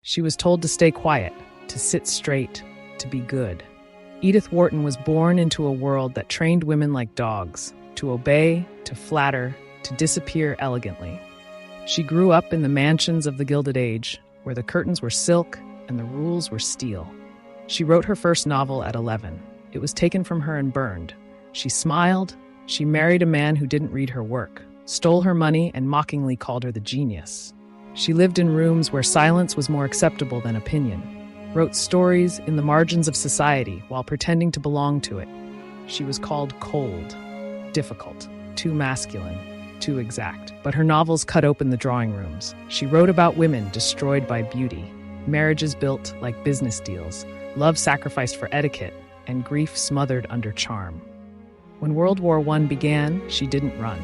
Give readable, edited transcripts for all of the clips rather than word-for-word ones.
She was told to stay quiet, to sit straight, to be good. Edith Wharton was born into a world that trained women like dogs, to obey, to flatter, to disappear elegantly. She grew up in the mansions of the Gilded Age, where the curtains were silk and the rules were steel. She wrote her first novel at 11. It was taken from her and burned. She smiled. She married a man who didn't read her work, stole her money, and mockingly called her the genius. She lived in rooms where silence was more acceptable than opinion, wrote stories in the margins of society while pretending to belong to it. She was called cold, difficult, too masculine, too exact. But her novels cut open the drawing rooms. She wrote about women destroyed by beauty, marriages built like business deals, love sacrificed for etiquette, and grief smothered under charm. When World War I began, she didn't run.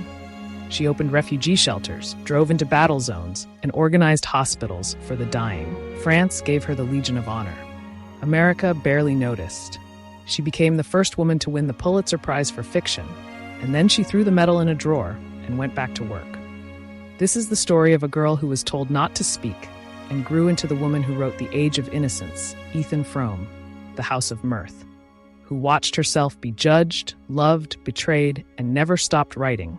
She opened refugee shelters, drove into battle zones, and organized hospitals for the dying. France gave her the Legion of Honor. America barely noticed. She became the first woman to win the Pulitzer Prize for fiction, and then she threw the medal in a drawer and went back to work. This is the story of a girl who was told not to speak and grew into the woman who wrote The Age of Innocence, Ethan Frome, The House of Mirth, who watched herself be judged, loved, betrayed, and never stopped writing.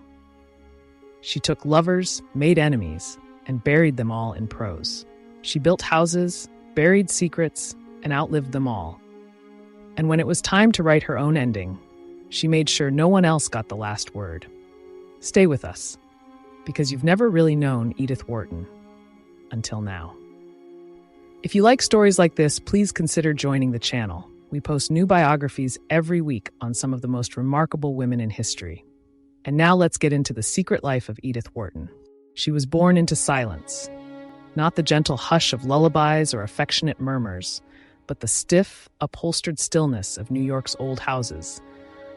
She took lovers, made enemies, and buried them all in prose. She built houses, buried secrets, and outlived them all. And when it was time to write her own ending, she made sure no one else got the last word. Stay with us, because you've never really known Edith Wharton until now. If you like stories like this, please consider joining the channel. We post new biographies every week on some of the most remarkable women in history. And now let's get into the secret life of Edith Wharton. She was born into silence, not the gentle hush of lullabies or affectionate murmurs, but the stiff, upholstered stillness of New York's old houses,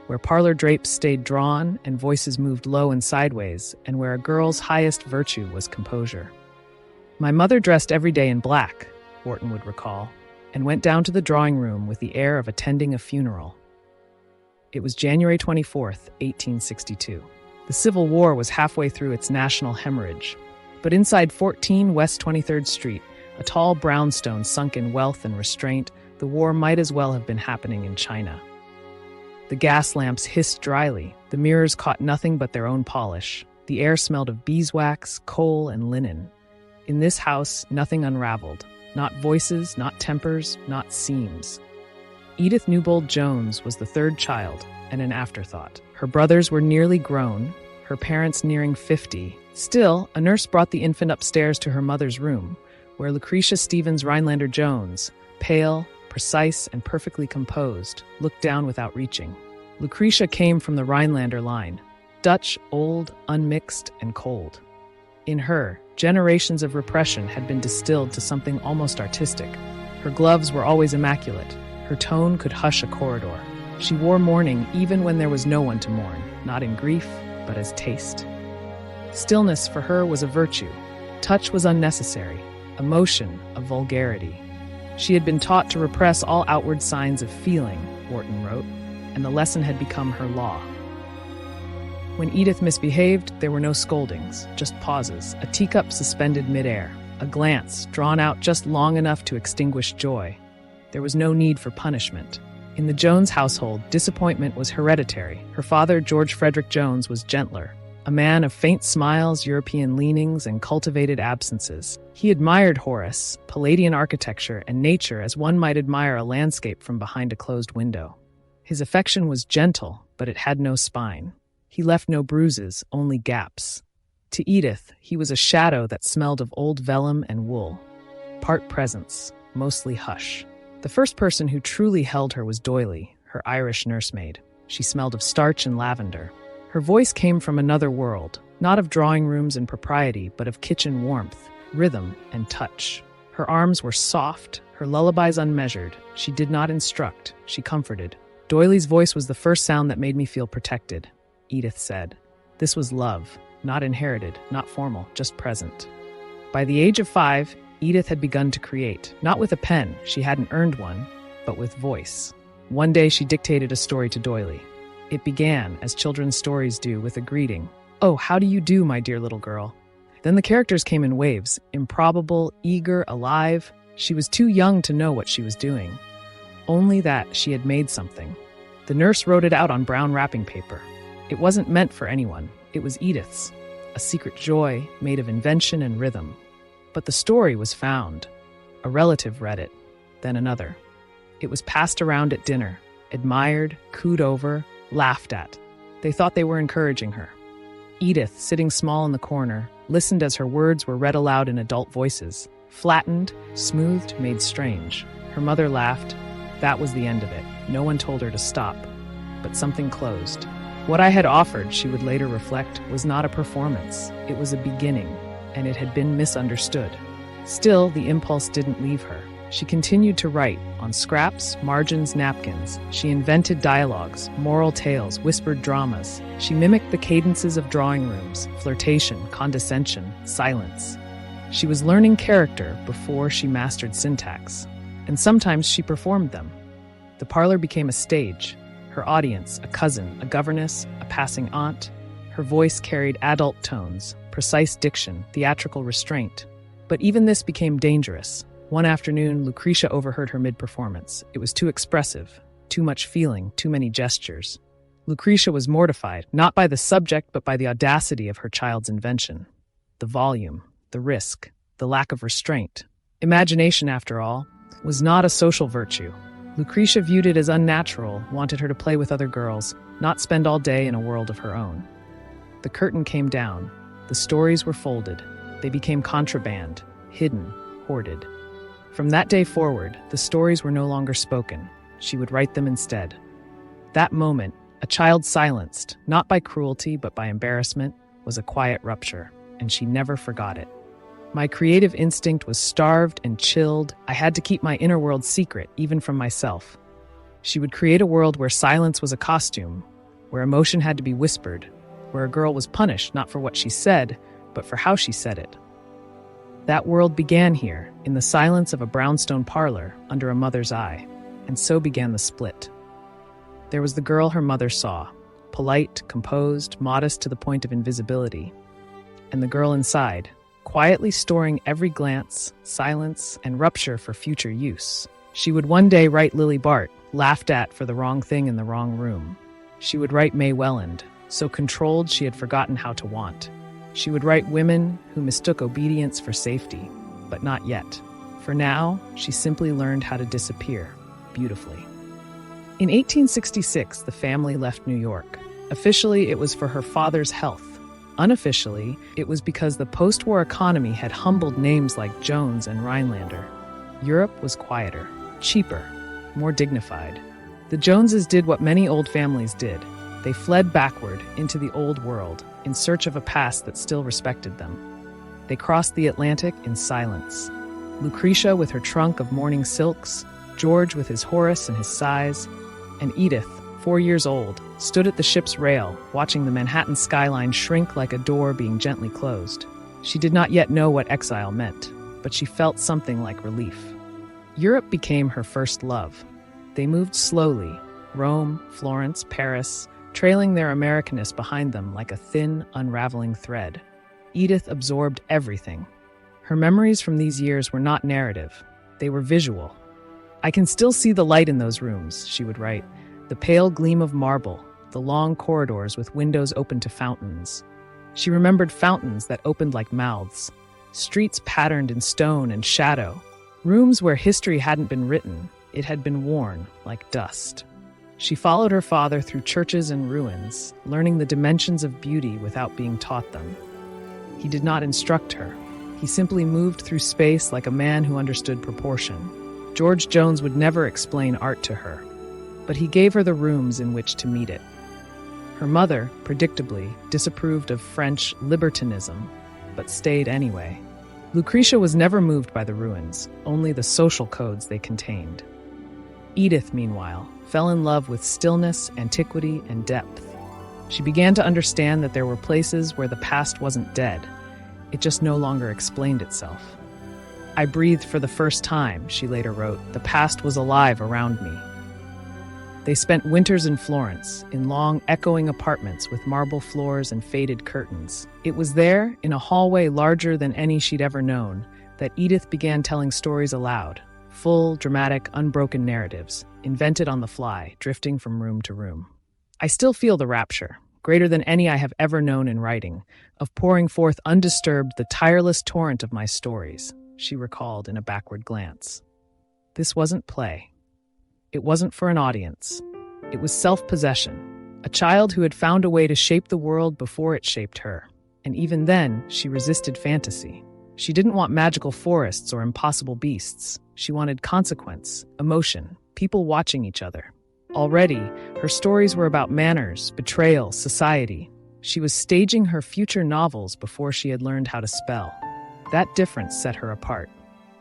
where parlor drapes stayed drawn and voices moved low and sideways, and where a girl's highest virtue was composure. My mother dressed every day in black, Wharton would recall, and went down to the drawing room with the air of attending a funeral. It was January 24th, 1862. The Civil War was halfway through its national hemorrhage, but inside 14 West 23rd Street, a tall brownstone sunk in wealth and restraint, the war might as well have been happening in China. The gas lamps hissed dryly, the mirrors caught nothing but their own polish. The air smelled of beeswax, coal, and linen. In this house, nothing unraveled. Not voices, not tempers, not seams. Edith Newbold Jones was the third child and an afterthought. Her brothers were nearly grown, her parents nearing 50. Still, a nurse brought the infant upstairs to her mother's room, where Lucretia Stevens Rhinelander Jones, pale, precise, and perfectly composed, looked down without reaching. Lucretia came from the Rhinelander line, Dutch, old, unmixed, and cold. In her, generations of repression had been distilled to something almost artistic. Her gloves were always immaculate. Her tone could hush a corridor. She wore mourning even when there was no one to mourn, not in grief, but as taste. Stillness for her was a virtue. Touch was unnecessary. Emotion, a vulgarity. She had been taught to repress all outward signs of feeling, Wharton wrote, and the lesson had become her law. When Edith misbehaved, there were no scoldings, just pauses, a teacup suspended midair, a glance drawn out just long enough to extinguish joy. There was no need for punishment. In the Jones household, disappointment was hereditary. Her father, George Frederick Jones, was gentler, a man of faint smiles, European leanings, and cultivated absences. He admired Horace, Palladian architecture, and nature as one might admire a landscape from behind a closed window. His affection was gentle, but it had no spine. He left no bruises, only gaps. To Edith, he was a shadow that smelled of old vellum and wool. Part presence, mostly hush. The first person who truly held her was Doily, her Irish nursemaid. She smelled of starch and lavender. Her voice came from another world, not of drawing rooms and propriety, but of kitchen warmth, rhythm, and touch. Her arms were soft, her lullabies unmeasured. She did not instruct, she comforted. Doily's voice was the first sound that made me feel protected, Edith said. This was love, not inherited, not formal, just present. By the age of 5, Edith had begun to create, not with a pen, she hadn't earned one, but with voice. One day she dictated a story to Doily. It began, as children's stories do, with a greeting. "Oh, how do you do, my dear little girl?" Then the characters came in waves, improbable, eager, alive. She was too young to know what she was doing, only that she had made something. The nurse wrote it out on brown wrapping paper. It wasn't meant for anyone. It was Edith's, a secret joy made of invention and rhythm. But the story was found. A relative read it, then another. It was passed around at dinner, admired, cooed over, laughed at. They thought they were encouraging her. Edith, sitting small in the corner, listened as her words were read aloud in adult voices, flattened, smoothed, made strange. Her mother laughed. That was the end of it. No one told her to stop, but something closed. What I had offered, she would later reflect, was not a performance. It was a beginning, and it had been misunderstood. Still, the impulse didn't leave her. She continued to write, on scraps, margins, napkins. She invented dialogues, moral tales, whispered dramas. She mimicked the cadences of drawing rooms, flirtation, condescension, silence. She was learning character before she mastered syntax, and sometimes she performed them. The parlor became a stage, her audience a cousin, a governess, a passing aunt. Her voice carried adult tones, precise diction, theatrical restraint. But even this became dangerous. One afternoon, Lucretia overheard her mid-performance. It was too expressive, too much feeling, too many gestures. Lucretia was mortified, not by the subject, but by the audacity of her child's invention. The volume, the risk, the lack of restraint. Imagination, after all, was not a social virtue. Lucretia viewed it as unnatural, wanted her to play with other girls, not spend all day in a world of her own. The curtain came down. The stories were folded. They became contraband, hidden, hoarded. From that day forward, the stories were no longer spoken. She would write them instead. That moment, a child silenced, not by cruelty but by embarrassment, was a quiet rupture, and she never forgot it. My creative instinct was starved and chilled. I had to keep my inner world secret, even from myself. She would create a world where silence was a costume, where emotion had to be whispered, where a girl was punished not for what she said, but for how she said it. That world began here, in the silence of a brownstone parlor, under a mother's eye, and so began the split. There was the girl her mother saw, polite, composed, modest to the point of invisibility, and the girl inside, quietly storing every glance, silence, and rupture for future use. She would one day write Lily Bart, laughed at for the wrong thing in the wrong room. She would write May Welland, so controlled she had forgotten how to want. She would write women who mistook obedience for safety, but not yet. For now, she simply learned how to disappear, beautifully. In 1866, the family left New York. Officially, it was for her father's health. Unofficially, it was because the post-war economy had humbled names like Jones and Rhinelander. Europe was quieter, cheaper, more dignified. The Joneses did what many old families did. They fled backward into the old world, in search of a past that still respected them. They crossed the Atlantic in silence. Lucretia with her trunk of morning silks, George with his Horace and his sighs, and Edith, 4 years old, stood at the ship's rail, watching the Manhattan skyline shrink like a door being gently closed. She did not yet know what exile meant, but she felt something like relief. Europe became her first love. They moved slowly, Rome, Florence, Paris, trailing their Americanness behind them like a thin, unraveling thread. Edith absorbed everything. Her memories from these years were not narrative. They were visual. "I can still see the light in those rooms," she would write, "the pale gleam of marble, the long corridors with windows open to fountains." She remembered fountains that opened like mouths, streets patterned in stone and shadow, rooms where history hadn't been written, it had been worn like dust. She followed her father through churches and ruins, learning the dimensions of beauty without being taught them. He did not instruct her. He simply moved through space like a man who understood proportion. George Jones would never explain art to her, but he gave her the rooms in which to meet it. Her mother, predictably, disapproved of French libertinism, but stayed anyway. Lucretia was never moved by the ruins, only the social codes they contained. Edith, meanwhile, fell in love with stillness, antiquity, and depth. She began to understand that there were places where the past wasn't dead. It just no longer explained itself. "I breathed for the first time," she later wrote. "The past was alive around me." They spent winters in Florence, in long, echoing apartments with marble floors and faded curtains. It was there, in a hallway larger than any she'd ever known, that Edith began telling stories aloud, full, dramatic, unbroken narratives, invented on the fly, drifting from room to room. I still feel the rapture, greater than any I have ever known in writing, of pouring forth undisturbed the tireless torrent of my stories, she recalled in a backward glance. This wasn't play. It wasn't for an audience. It was self-possession, a child who had found a way to shape the world before it shaped her. And even then, she resisted fantasy. She didn't want magical forests or impossible beasts. She wanted consequence, emotion, people watching each other. Already, her stories were about manners, betrayal, society. She was staging her future novels before she had learned how to spell. That difference set her apart.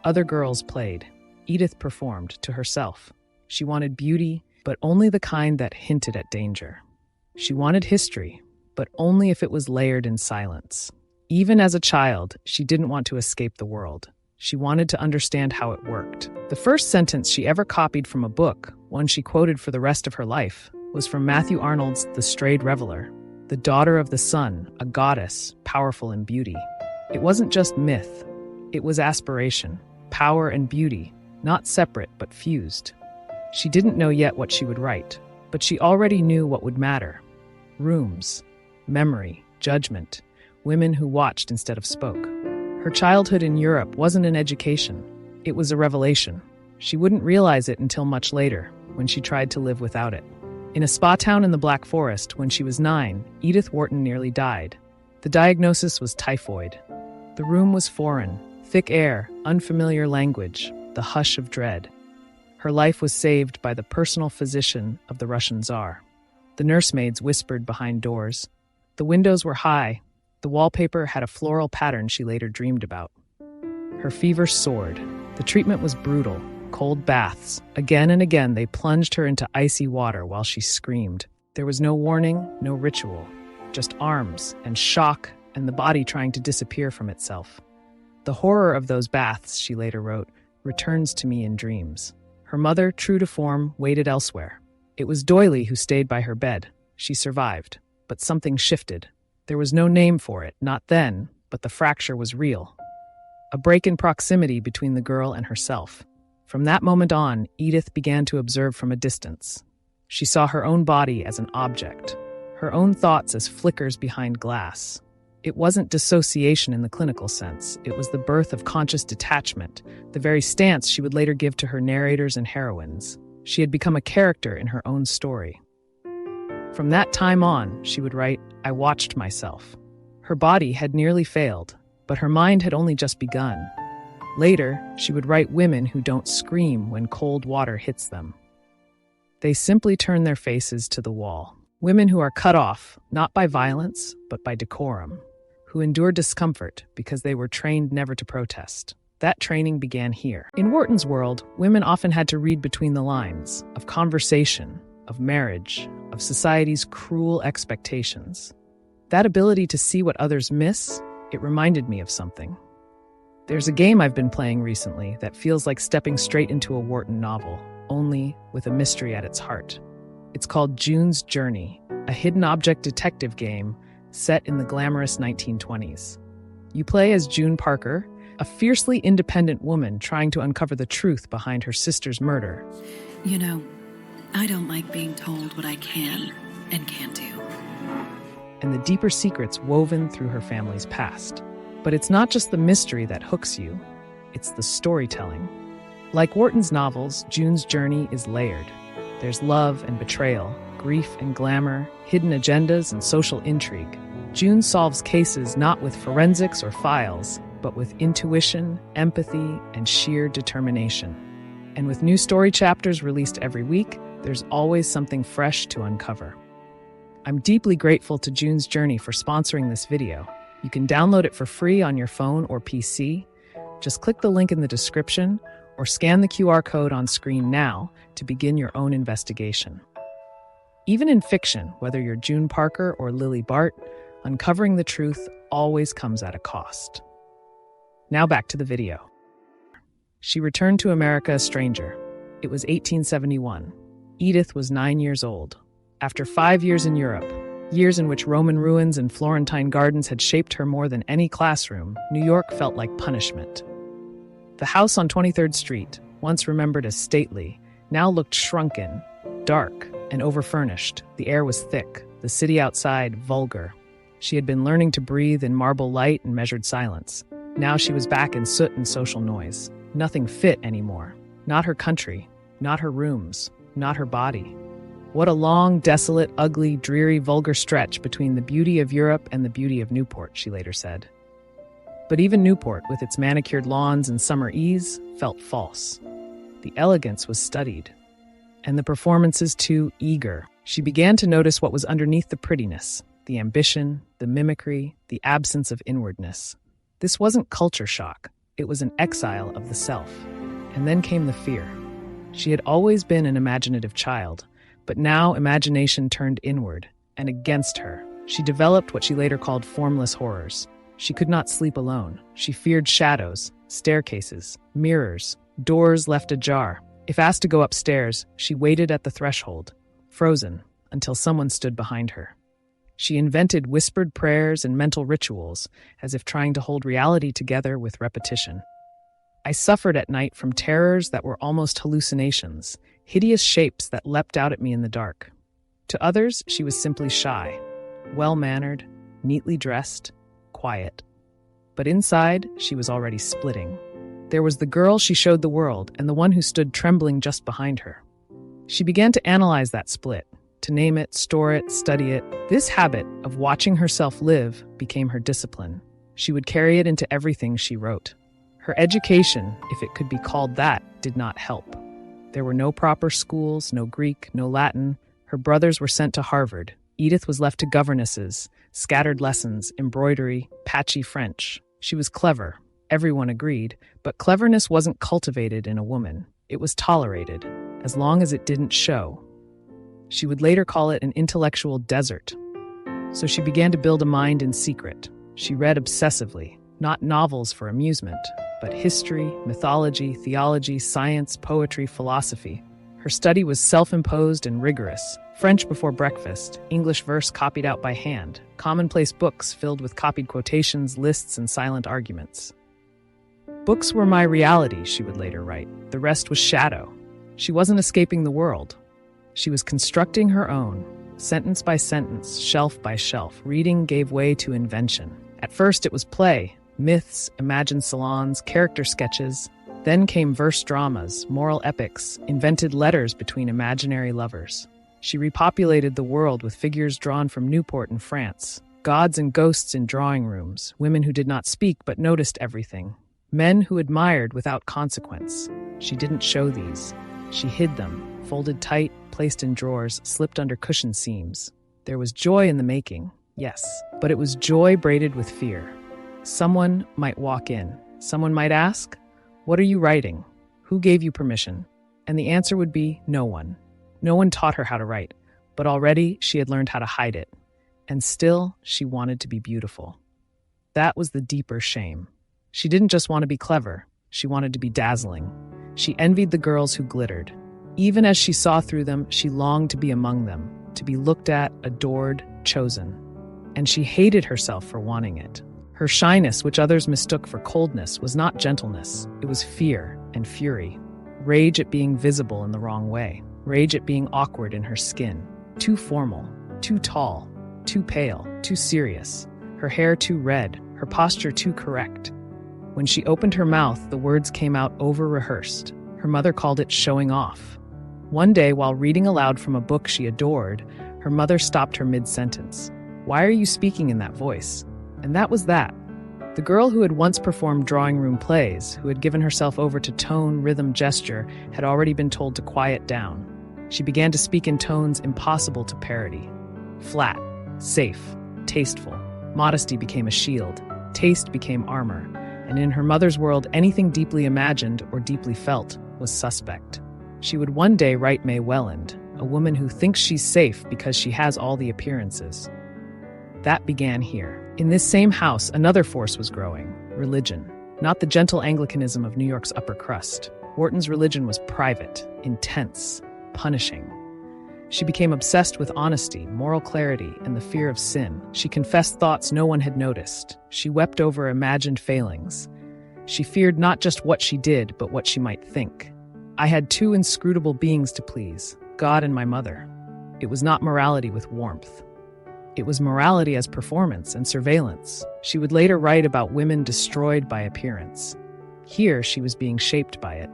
Other girls played. Edith performed to herself. She wanted beauty, but only the kind that hinted at danger. She wanted history, but only if it was layered in silence. Even as a child, she didn't want to escape the world. She wanted to understand how it worked. The first sentence she ever copied from a book, one she quoted for the rest of her life, was from Matthew Arnold's The Strayed Reveler. The daughter of the sun, a goddess, powerful in beauty. It wasn't just myth. It was aspiration, power and beauty, not separate but fused. She didn't know yet what she would write, but she already knew what would matter. Rooms, memory, judgment, women who watched instead of spoke. Her childhood in Europe wasn't an education. It was a revelation. She wouldn't realize it until much later, when she tried to live without it. In a spa town in the Black Forest, when she was 9, Edith Wharton nearly died. The diagnosis was typhoid. The room was foreign, thick air, unfamiliar language, the hush of dread. Her life was saved by the personal physician of the Russian Tsar. The nursemaids whispered behind doors. The windows were high. The wallpaper had a floral pattern she later dreamed about. Her fever soared. The treatment was brutal. Cold baths. Again and again, they plunged her into icy water while she screamed. There was no warning, no ritual. Just arms and shock and the body trying to disappear from itself. The horror of those baths, she later wrote, returns to me in dreams. Her mother, true to form, waited elsewhere. It was Doily who stayed by her bed. She survived. But something shifted. There was no name for it, not then, but the fracture was real. A break in proximity between the girl and herself. From that moment on, Edith began to observe from a distance. She saw her own body as an object, her own thoughts as flickers behind glass. It wasn't dissociation in the clinical sense. It was the birth of conscious detachment, the very stance she would later give to her narrators and heroines. She had become a character in her own story. From that time on, she would write, I watched myself. Her body had nearly failed, but her mind had only just begun. Later, she would write women who don't scream when cold water hits them. They simply turn their faces to the wall. Women who are cut off, not by violence, but by decorum. Who endure discomfort because they were trained never to protest. That training began here. In Wharton's world, women often had to read between the lines of conversation, of marriage, of society's cruel expectations. That ability to see what others miss, it reminded me of something. There's a game I've been playing recently that feels like stepping straight into a Wharton novel, only with a mystery at its heart. It's called June's Journey, a hidden object detective game set in the glamorous 1920s. You play as June Parker, a fiercely independent woman trying to uncover the truth behind her sister's murder. You know, I don't like being told what I can and can't do. And the deeper secrets woven through her family's past. But it's not just the mystery that hooks you, it's the storytelling. Like Wharton's novels, June's Journey is layered. There's love and betrayal, grief and glamour, hidden agendas and social intrigue. June solves cases not with forensics or files, but with intuition, empathy, and sheer determination. And with new story chapters released every week, there's always something fresh to uncover. I'm deeply grateful to June's Journey for sponsoring this video. You can download it for free on your phone or PC. Just click the link in the description or scan the QR code on screen now to begin your own investigation. Even in fiction, whether you're June Parker or Lily Bart, uncovering the truth always comes at a cost. Now back to the video. She returned to America a stranger. It was 1871. Edith was 9 years old. After 5 years in Europe, years in which Roman ruins and Florentine gardens had shaped her more than any classroom, New York felt like punishment. The house on 23rd Street, once remembered as stately, now looked shrunken, dark, and overfurnished. The air was thick, the city outside vulgar. She had been learning to breathe in marble light and measured silence. Now she was back in soot and social noise. Nothing fit anymore. Not her country, not her rooms, not her body. What a long, desolate, ugly, dreary, vulgar stretch between the beauty of Europe and the beauty of Newport, she later said. But even Newport, with its manicured lawns and summer ease, felt false. The elegance was studied, and the performances too eager. She began to notice what was underneath the prettiness, the ambition, the mimicry, the absence of inwardness. This wasn't culture shock. It was an exile of the self. And then came the fear. She had always been an imaginative child, but now imagination turned inward and against her. She developed what she later called formless horrors. She could not sleep alone. She feared shadows, staircases, mirrors, doors left ajar. If asked to go upstairs, she waited at the threshold, frozen, until someone stood behind her. She invented whispered prayers and mental rituals, as if trying to hold reality together with repetition. I suffered at night from terrors that were almost hallucinations, hideous shapes that leapt out at me in the dark. To others, she was simply shy, well-mannered, neatly dressed, quiet. But inside, she was already splitting. There was the girl she showed the world and the one who stood trembling just behind her. She began to analyze that split, to name it, store it, study it. This habit of watching herself live became her discipline. She would carry it into everything she wrote. Her education, if it could be called that, did not help. There were no proper schools, no Greek, no Latin. Her brothers were sent to Harvard. Edith was left to governesses, scattered lessons, embroidery, patchy French. She was clever, everyone agreed, but cleverness wasn't cultivated in a woman. It was tolerated, as long as it didn't show. She would later call it an intellectual desert. So she began to build a mind in secret. She read obsessively, not novels for amusement, but history, mythology, theology, science, poetry, philosophy. Her study was self-imposed and rigorous. French before breakfast, English verse copied out by hand, commonplace books filled with copied quotations, lists, and silent arguments. Books were my reality, she would later write. The rest was shadow. She wasn't escaping the world. She was constructing her own, sentence by sentence, shelf by shelf. Reading gave way to invention. At first it was play, myths, imagined salons, character sketches. Then came verse dramas, moral epics, invented letters between imaginary lovers. She repopulated the world with figures drawn from Newport and France, gods and ghosts in drawing rooms, women who did not speak but noticed everything, men who admired without consequence. She didn't show these. She hid them, folded tight, placed in drawers, slipped under cushion seams. There was joy in the making, yes, but it was joy braided with fear. Someone might walk in. Someone might ask, "What are you writing? Who gave you permission?" And the answer would be no one. No one taught her how to write, but already she had learned how to hide it. And still, she wanted to be beautiful. That was the deeper shame. She didn't just want to be clever. She wanted to be dazzling. She envied the girls who glittered. Even as she saw through them, she longed to be among them, to be looked at, adored, chosen. And she hated herself for wanting it. Her shyness, which others mistook for coldness, was not gentleness. It was fear and fury. Rage at being visible in the wrong way. Rage at being awkward in her skin. Too formal, too tall, too pale, too serious. Her hair too red, her posture too correct. When she opened her mouth, the words came out over-rehearsed. Her mother called it showing off. One day, while reading aloud from a book she adored, her mother stopped her mid-sentence. "Why are you speaking in that voice?" And that was that. The girl who had once performed drawing room plays, who had given herself over to tone, rhythm, gesture, had already been told to quiet down. She began to speak in tones impossible to parody. Flat, safe, tasteful. Modesty became a shield. Taste became armor. And in her mother's world, anything deeply imagined or deeply felt was suspect. She would one day write May Welland, a woman who thinks she's safe because she has all the appearances. That began here. In this same house, another force was growing, religion. Not the gentle Anglicanism of New York's upper crust. Wharton's religion was private, intense, punishing. She became obsessed with honesty, moral clarity, and the fear of sin. She confessed thoughts no one had noticed. She wept over imagined failings. She feared not just what she did, but what she might think. I had two inscrutable beings to please, God and my mother. It was not morality with warmth. It was morality as performance and surveillance. She would later write about women destroyed by appearance. Here, she was being shaped by it.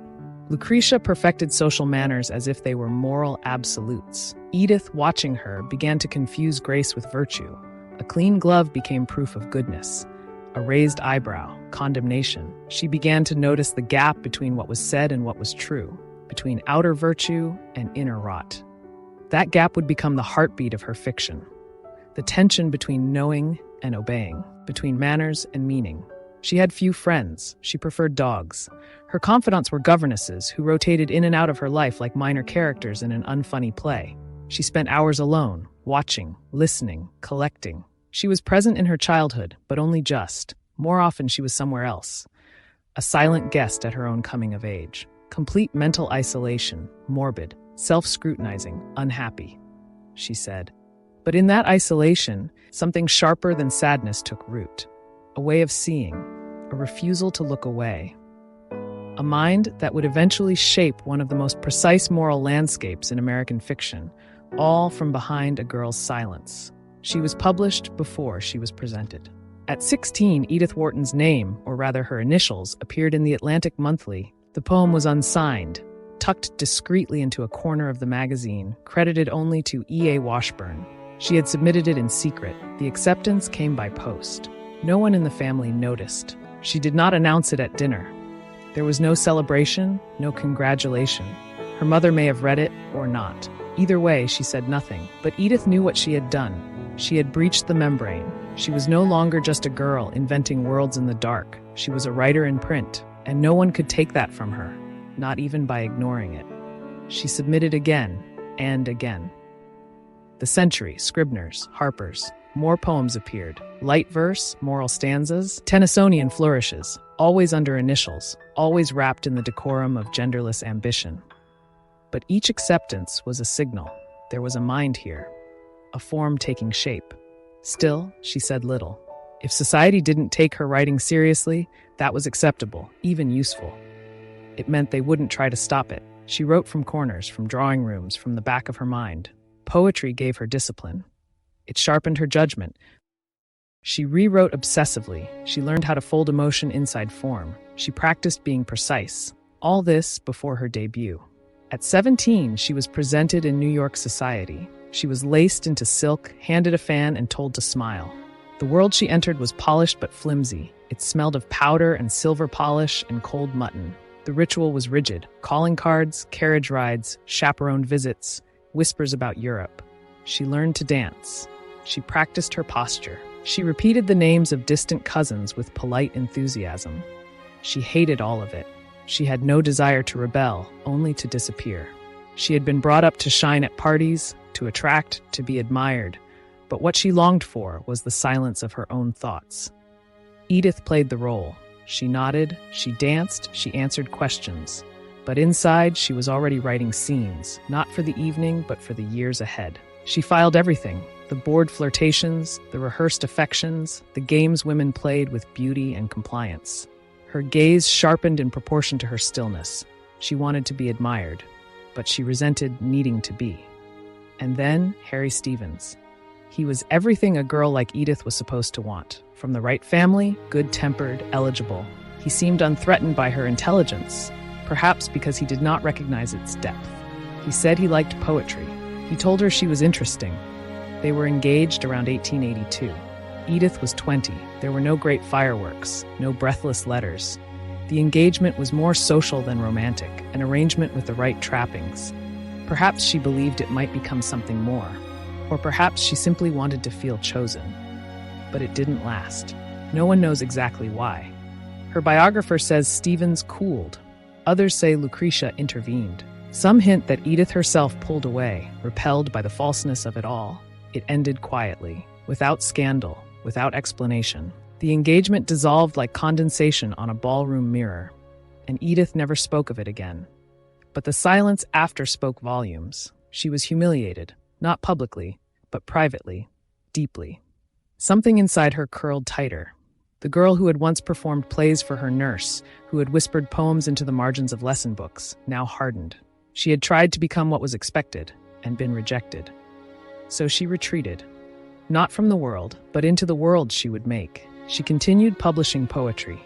Lucretia perfected social manners as if they were moral absolutes. Edith, watching her, began to confuse grace with virtue. A clean glove became proof of goodness. A raised eyebrow, condemnation. She began to notice the gap between what was said and what was true, between outer virtue and inner rot. That gap would become the heartbeat of her fiction. The tension between knowing and obeying, between manners and meaning. She had few friends. She preferred dogs. Her confidants were governesses who rotated in and out of her life like minor characters in an unfunny play. She spent hours alone, watching, listening, collecting. She was present in her childhood, but only just. More often she was somewhere else. A silent guest at her own coming of age. Complete mental isolation, morbid, self-scrutinizing, unhappy, she said. But in that isolation, something sharper than sadness took root. A way of seeing, a refusal to look away. A mind that would eventually shape one of the most precise moral landscapes in American fiction, all from behind a girl's silence. She was published before she was presented. At 16, Edith Wharton's name, or rather her initials, appeared in the Atlantic Monthly. The poem was unsigned, tucked discreetly into a corner of the magazine, credited only to E.A. Washburn. She had submitted it in secret. The acceptance came by post. No one in the family noticed. She did not announce it at dinner. There was no celebration, no congratulation. Her mother may have read it or not. Either way, she said nothing. But Edith knew what she had done. She had breached the membrane. She was no longer just a girl inventing worlds in the dark. She was a writer in print, and no one could take that from her, not even by ignoring it. She submitted again and again. The Century, Scribner's, Harper's. More poems appeared. Light verse, moral stanzas, Tennysonian flourishes, always under initials, always wrapped in the decorum of genderless ambition. But each acceptance was a signal. There was a mind here, a form taking shape. Still, she said little. If society didn't take her writing seriously, that was acceptable, even useful. It meant they wouldn't try to stop it. She wrote from corners, from drawing rooms, from the back of her mind. Poetry gave her discipline. It sharpened her judgment. She rewrote obsessively. She learned how to fold emotion inside form. She practiced being precise. All this before her debut. At 17, she was presented in New York society. She was laced into silk, handed a fan, and told to smile. The world she entered was polished but flimsy. It smelled of powder and silver polish and cold mutton. The ritual was rigid. Calling cards, carriage rides, chaperoned visits, whispers about Europe. She learned to dance. She practiced her posture. She repeated the names of distant cousins with polite enthusiasm. She hated all of it. She had no desire to rebel, only to disappear. She had been brought up to shine at parties, to attract, to be admired. But what she longed for was the silence of her own thoughts. Edith played the role. She nodded, she danced, she answered questions. But inside, she was already writing scenes, not for the evening, but for the years ahead. She filed everything, the bored flirtations, the rehearsed affections, the games women played with beauty and compliance. Her gaze sharpened in proportion to her stillness. She wanted to be admired, but she resented needing to be. And then Harry Stevens. He was everything a girl like Edith was supposed to want. From the right family, good-tempered, eligible. He seemed unthreatened by her intelligence, perhaps because he did not recognize its depth. He said he liked poetry. He told her she was interesting. They were engaged around 1882. Edith was 20. There were no great fireworks, no breathless letters. The engagement was more social than romantic, an arrangement with the right trappings. Perhaps she believed it might become something more, or perhaps she simply wanted to feel chosen. But it didn't last. No one knows exactly why. Her biographer says Stevens cooled. Others say Lucretia intervened. Some hint that Edith herself pulled away, repelled by the falseness of it all. It ended quietly, without scandal, without explanation. The engagement dissolved like condensation on a ballroom mirror, and Edith never spoke of it again. But the silence after spoke volumes. She was humiliated, not publicly, but privately, deeply. Something inside her curled tighter. The girl who had once performed plays for her nurse, who had whispered poems into the margins of lesson books, now hardened. She had tried to become what was expected and been rejected. So she retreated, not from the world, but into the world she would make. She continued publishing poetry.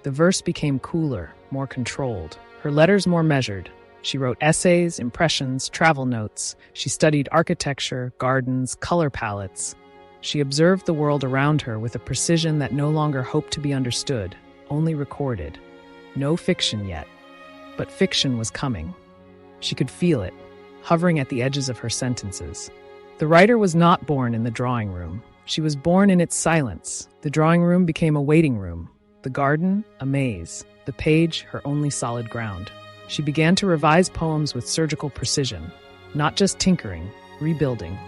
The verse became cooler, more controlled, her letters more measured. She wrote essays, impressions, travel notes. She studied architecture, gardens, color palettes. She observed the world around her with a precision that no longer hoped to be understood, only recorded. No fiction yet, but fiction was coming. She could feel it, hovering at the edges of her sentences. The writer was not born in the drawing room. She was born in its silence. The drawing room became a waiting room, the garden a maze, the page her only solid ground. She began to revise poems with surgical precision, not just tinkering, rebuilding.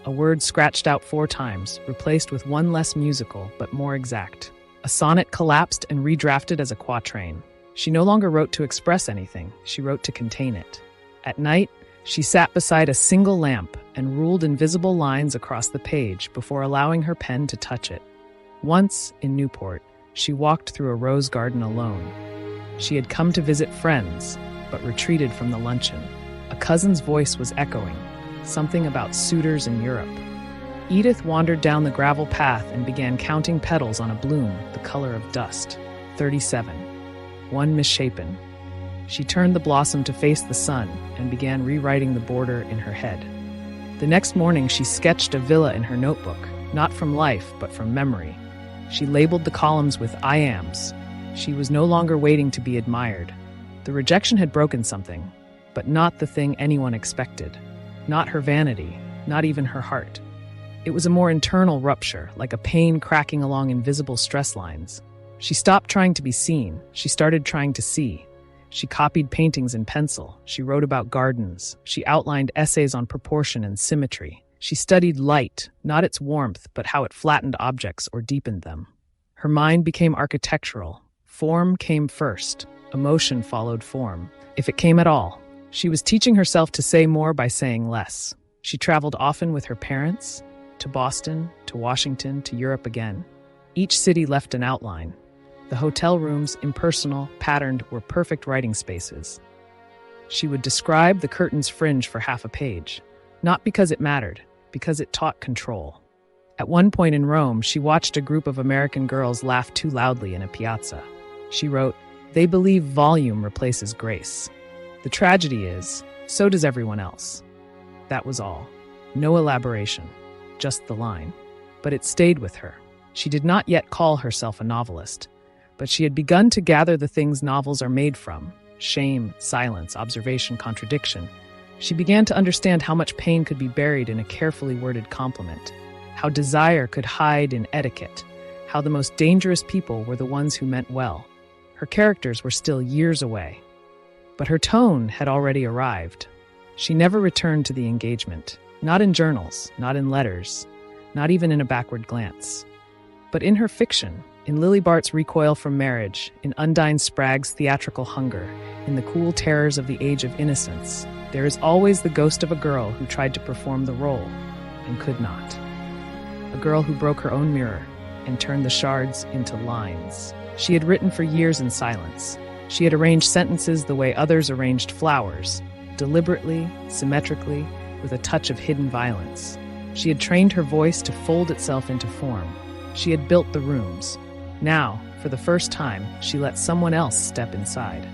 A word scratched out 4 times, replaced with one less musical but more exact. A sonnet collapsed and redrafted as a quatrain. She no longer wrote to express anything, she wrote to contain it. At night, she sat beside a single lamp and ruled invisible lines across the page before allowing her pen to touch it. Once, in Newport, she walked through a rose garden alone. She had come to visit friends, but retreated from the luncheon. A cousin's voice was echoing, something about suitors in Europe. Edith wandered down the gravel path and began counting petals on a bloom the color of dust. 37. One misshapen. She turned the blossom to face the sun and began rewriting the border in her head. The next morning, she sketched a villa in her notebook, not from life, but from memory. She labeled the columns with I ams. She was no longer waiting to be admired. The rejection had broken something, but not the thing anyone expected. Not her vanity, not even her heart. It was a more internal rupture, like a pain cracking along invisible stress lines. She stopped trying to be seen. She started trying to see. She copied paintings in pencil. She wrote about gardens. She outlined essays on proportion and symmetry. She studied light, not its warmth, but how it flattened objects or deepened them. Her mind became architectural. Form came first. Emotion followed form, if it came at all. She was teaching herself to say more by saying less. She traveled often with her parents, to Boston, to Washington, to Europe again. Each city left an outline. The hotel rooms, impersonal, patterned, were perfect writing spaces. She would describe the curtain's fringe for half a page, not because it mattered, because it taught control. At one point in Rome, she watched a group of American girls laugh too loudly in a piazza. She wrote, "They believe volume replaces grace. The tragedy is, so does everyone else." That was all. No elaboration, just the line. But it stayed with her. She did not yet call herself a novelist, but she had begun to gather the things novels are made from: shame, silence, observation, contradiction. She began to understand how much pain could be buried in a carefully worded compliment, how desire could hide in etiquette, how the most dangerous people were the ones who meant well. Her characters were still years away, but her tone had already arrived. She never returned to the engagement, not in journals, not in letters, not even in a backward glance. But in her fiction, in Lily Bart's Recoil from Marriage, in Undine Sprague's Theatrical Hunger, in the cool terrors of the Age of Innocence, there is always the ghost of a girl who tried to perform the role and could not. A girl who broke her own mirror and turned the shards into lines. She had written for years in silence. She had arranged sentences the way others arranged flowers, deliberately, symmetrically, with a touch of hidden violence. She had trained her voice to fold itself into form. She had built the rooms. Now, for the first time, she let someone else step inside.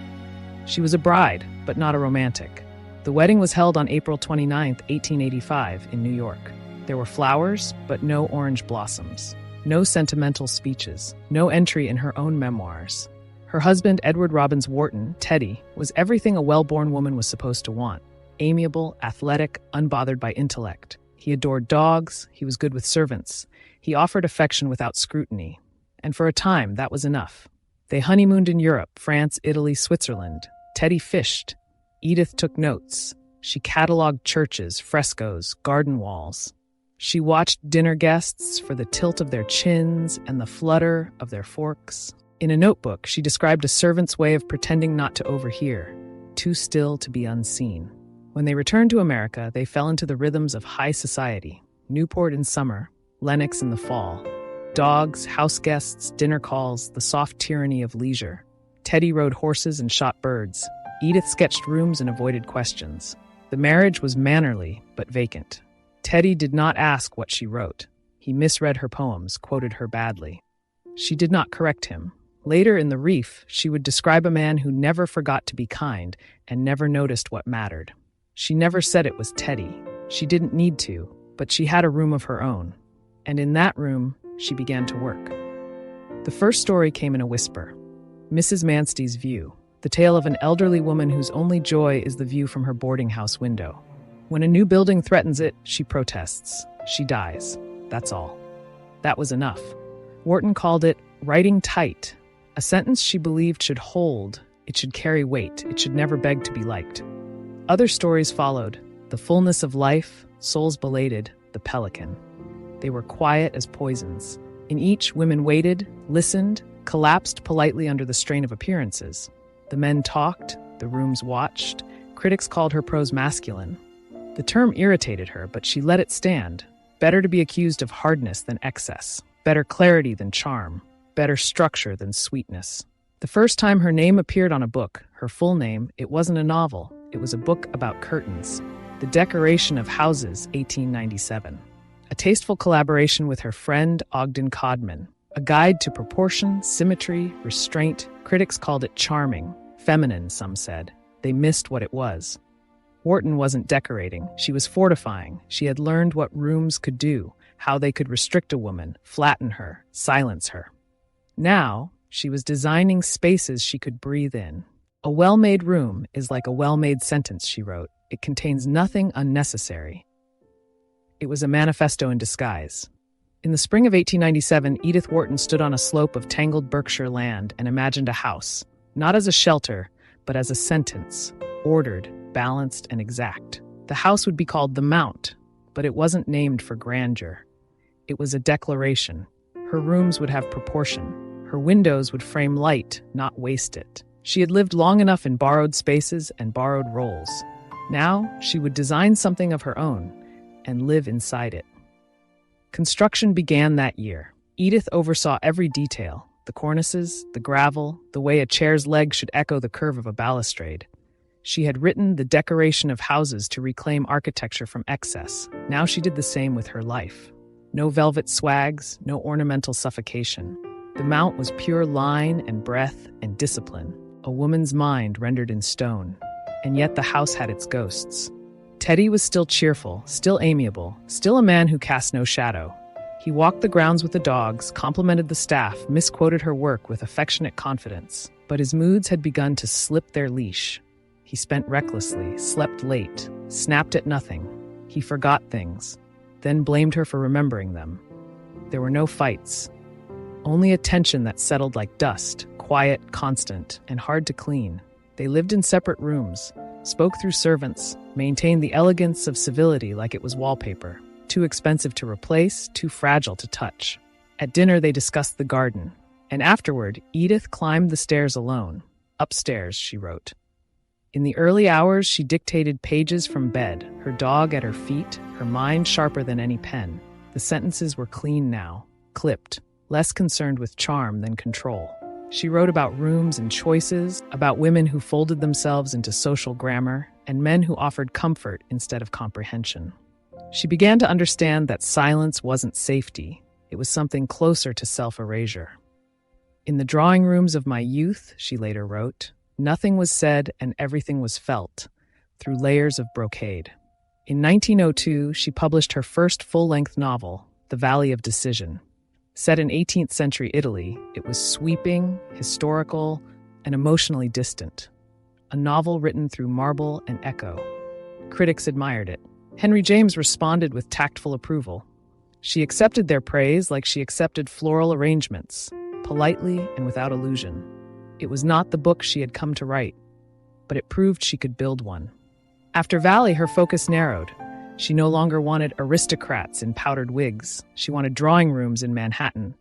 She was a bride, but not a romantic. The wedding was held on April 29, 1885, in New York. There were flowers, but no orange blossoms. No sentimental speeches. No entry in her own memoirs. Her husband, Edward Robbins Wharton, Teddy, was everything a well-born woman was supposed to want. Amiable, athletic, unbothered by intellect. He adored dogs. He was good with servants. He offered affection without scrutiny. And for a time, that was enough. They honeymooned in Europe, France, Italy, Switzerland. Teddy fished. Edith took notes. She cataloged churches, frescoes, garden walls. She watched dinner guests for the tilt of their chins and the flutter of their forks. In a notebook, she described a servant's way of pretending not to overhear, too still to be unseen. When they returned to America, they fell into the rhythms of high society. Newport in summer, Lenox in the fall. Dogs, house guests, dinner calls, the soft tyranny of leisure. Teddy rode horses and shot birds. Edith sketched rooms and avoided questions. The marriage was mannerly, but vacant. Teddy did not ask what she wrote. He misread her poems, quoted her badly. She did not correct him. Later in The Reef, she would describe a man who never forgot to be kind and never noticed what mattered. She never said it was Teddy. She didn't need to, but she had a room of her own. And in that room, she began to work. The first story came in a whisper. Mrs. Manstey's View, the tale of an elderly woman whose only joy is the view from her boarding house window. When a new building threatens it, she protests. She dies. That's all. That was enough. Wharton called it writing tight, a sentence she believed should hold, it should carry weight, it should never beg to be liked. Other stories followed, The Fullness of Life, Souls Belated, The Pelican. They were quiet as poisons. In each, women waited, listened, collapsed politely under the strain of appearances. The men talked, the rooms watched. Critics called her prose masculine. The term irritated her, but she let it stand. Better to be accused of hardness than excess. Better clarity than charm. Better structure than sweetness. The first time her name appeared on a book, her full name, it wasn't a novel. It was a book about curtains. The Decoration of Houses, 1897. A tasteful collaboration with her friend Ogden Codman. A guide to proportion, symmetry, restraint. Critics called it charming. Feminine, some said. They missed what it was. Wharton wasn't decorating. She was fortifying. She had learned what rooms could do, how they could restrict a woman, flatten her, silence her. Now, she was designing spaces she could breathe in. A well-made room is like a well-made sentence, she wrote. It contains nothing unnecessary. It was a manifesto in disguise. In the spring of 1897, Edith Wharton stood on a slope of tangled Berkshire land and imagined a house, not as a shelter, but as a sentence, ordered, balanced, and exact. The house would be called The Mount, but it wasn't named for grandeur. It was a declaration. Her rooms would have proportion. Her windows would frame light, not waste it. She had lived long enough in borrowed spaces and borrowed roles. Now, she would design something of her own and live inside it. Construction began that year. Edith oversaw every detail, the cornices, the gravel, the way a chair's leg should echo the curve of a balustrade. She had written The Decoration of Houses to reclaim architecture from excess. Now she did the same with her life. No velvet swags, no ornamental suffocation. The Mount was pure line and breath and discipline, a woman's mind rendered in stone. And yet the house had its ghosts. Teddy was still cheerful, still amiable, still a man who cast no shadow. He walked the grounds with the dogs, complimented the staff, misquoted her work with affectionate confidence. But his moods had begun to slip their leash. He spent recklessly, slept late, snapped at nothing. He forgot things, then blamed her for remembering them. There were no fights, only a tension that settled like dust, quiet, constant, and hard to clean. They lived in separate rooms, spoke through servants, maintained the elegance of civility like it was wallpaper, too expensive to replace, too fragile to touch. At dinner, they discussed the garden, and afterward, Edith climbed the stairs alone. Upstairs, she wrote. In the early hours, she dictated pages from bed, her dog at her feet, her mind sharper than any pen. The sentences were clean now, clipped, less concerned with charm than control. She wrote about rooms and choices, about women who folded themselves into social grammar, and men who offered comfort instead of comprehension. She began to understand that silence wasn't safety. It was something closer to self-erasure. In the drawing rooms of my youth, she later wrote, nothing was said and everything was felt, through layers of brocade. In 1902, she published her first full-length novel, The Valley of Decision. Set in 18th century Italy, it was sweeping, historical, and emotionally distant. A novel written through marble and echo. Critics admired it. Henry James responded with tactful approval. She accepted their praise like she accepted floral arrangements, politely and without illusion. It was not the book she had come to write, but it proved she could build one. After Valley, her focus narrowed. She no longer wanted aristocrats in powdered wigs. She wanted drawing rooms in Manhattan.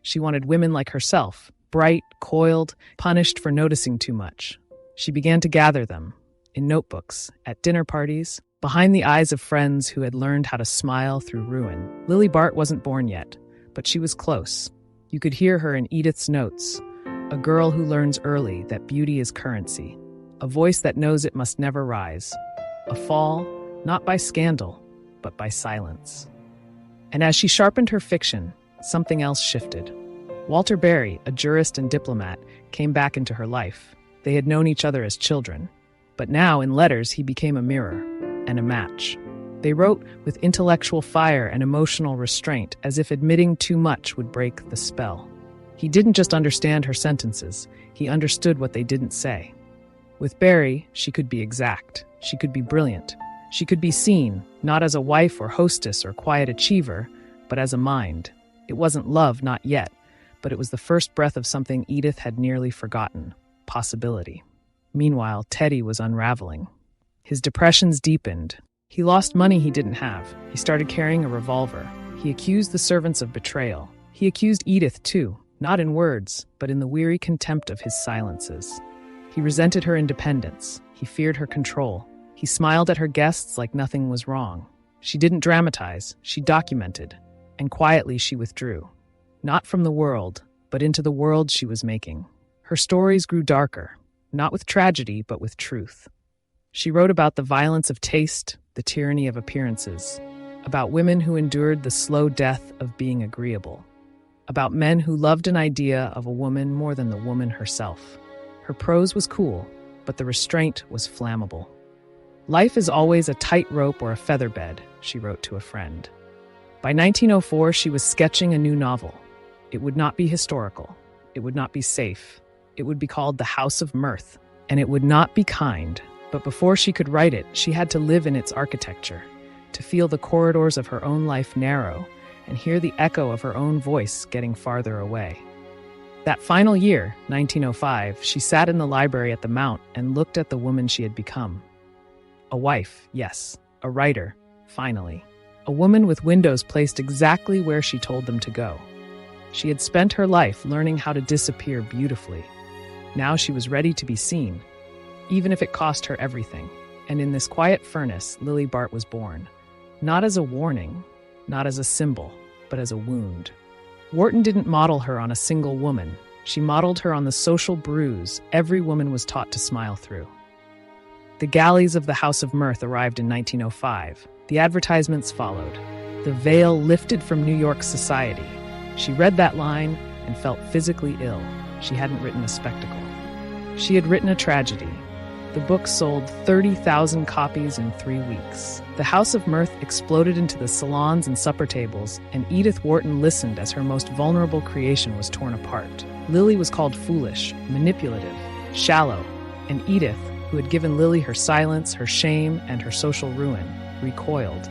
She wanted women like herself, bright, coiled, punished for noticing too much. She began to gather them, in notebooks, at dinner parties, behind the eyes of friends who had learned how to smile through ruin. Lily Bart wasn't born yet, but she was close. You could hear her in Edith's notes, a girl who learns early that beauty is currency, a voice that knows it must never rise, a fall not by scandal, but by silence. And as she sharpened her fiction, something else shifted. Walter Berry, a jurist and diplomat, came back into her life. They had known each other as children, but now in letters he became a mirror and a match. They wrote with intellectual fire and emotional restraint, as if admitting too much would break the spell. He didn't just understand her sentences, he understood what they didn't say. With Berry, she could be exact, she could be brilliant, she could be seen, not as a wife or hostess or quiet achiever, but as a mind. It wasn't love, not yet, but it was the first breath of something Edith had nearly forgotten, possibility. Meanwhile, Teddy was unraveling. His depressions deepened. He lost money he didn't have. He started carrying a revolver. He accused the servants of betrayal. He accused Edith, too, not in words, but in the weary contempt of his silences. He resented her independence. He feared her control. He smiled at her guests like nothing was wrong. She didn't dramatize, she documented, and quietly she withdrew. Not from the world, but into the world she was making. Her stories grew darker, not with tragedy, but with truth. She wrote about the violence of taste, the tyranny of appearances, about women who endured the slow death of being agreeable, about men who loved an idea of a woman more than the woman herself. Her prose was cool, but the restraint was flammable. Life is always a tightrope or a featherbed, she wrote to a friend. By 1904, she was sketching a new novel. It would not be historical. It would not be safe. It would be called The House of Mirth, and it would not be kind. But before she could write it, she had to live in its architecture, to feel the corridors of her own life narrow, and hear the echo of her own voice getting farther away. That final year, 1905, she sat in the library at the Mount and looked at the woman she had become. A wife, yes. A writer, finally. A woman with windows placed exactly where she told them to go. She had spent her life learning how to disappear beautifully. Now she was ready to be seen, even if it cost her everything. And in this quiet furnace, Lily Bart was born. Not as a warning, not as a symbol, but as a wound. Wharton didn't model her on a single woman. She modeled her on the social bruise every woman was taught to smile through. The galleys of the House of Mirth arrived in 1905. The advertisements followed. The veil lifted from New York society. She read that line and felt physically ill. She hadn't written a spectacle. She had written a tragedy. The book sold 30,000 copies in 3 weeks. The House of Mirth exploded into the salons and supper tables, and Edith Wharton listened as her most vulnerable creation was torn apart. Lily was called foolish, manipulative, shallow, and Edith, who had given Lily her silence, her shame, and her social ruin, recoiled.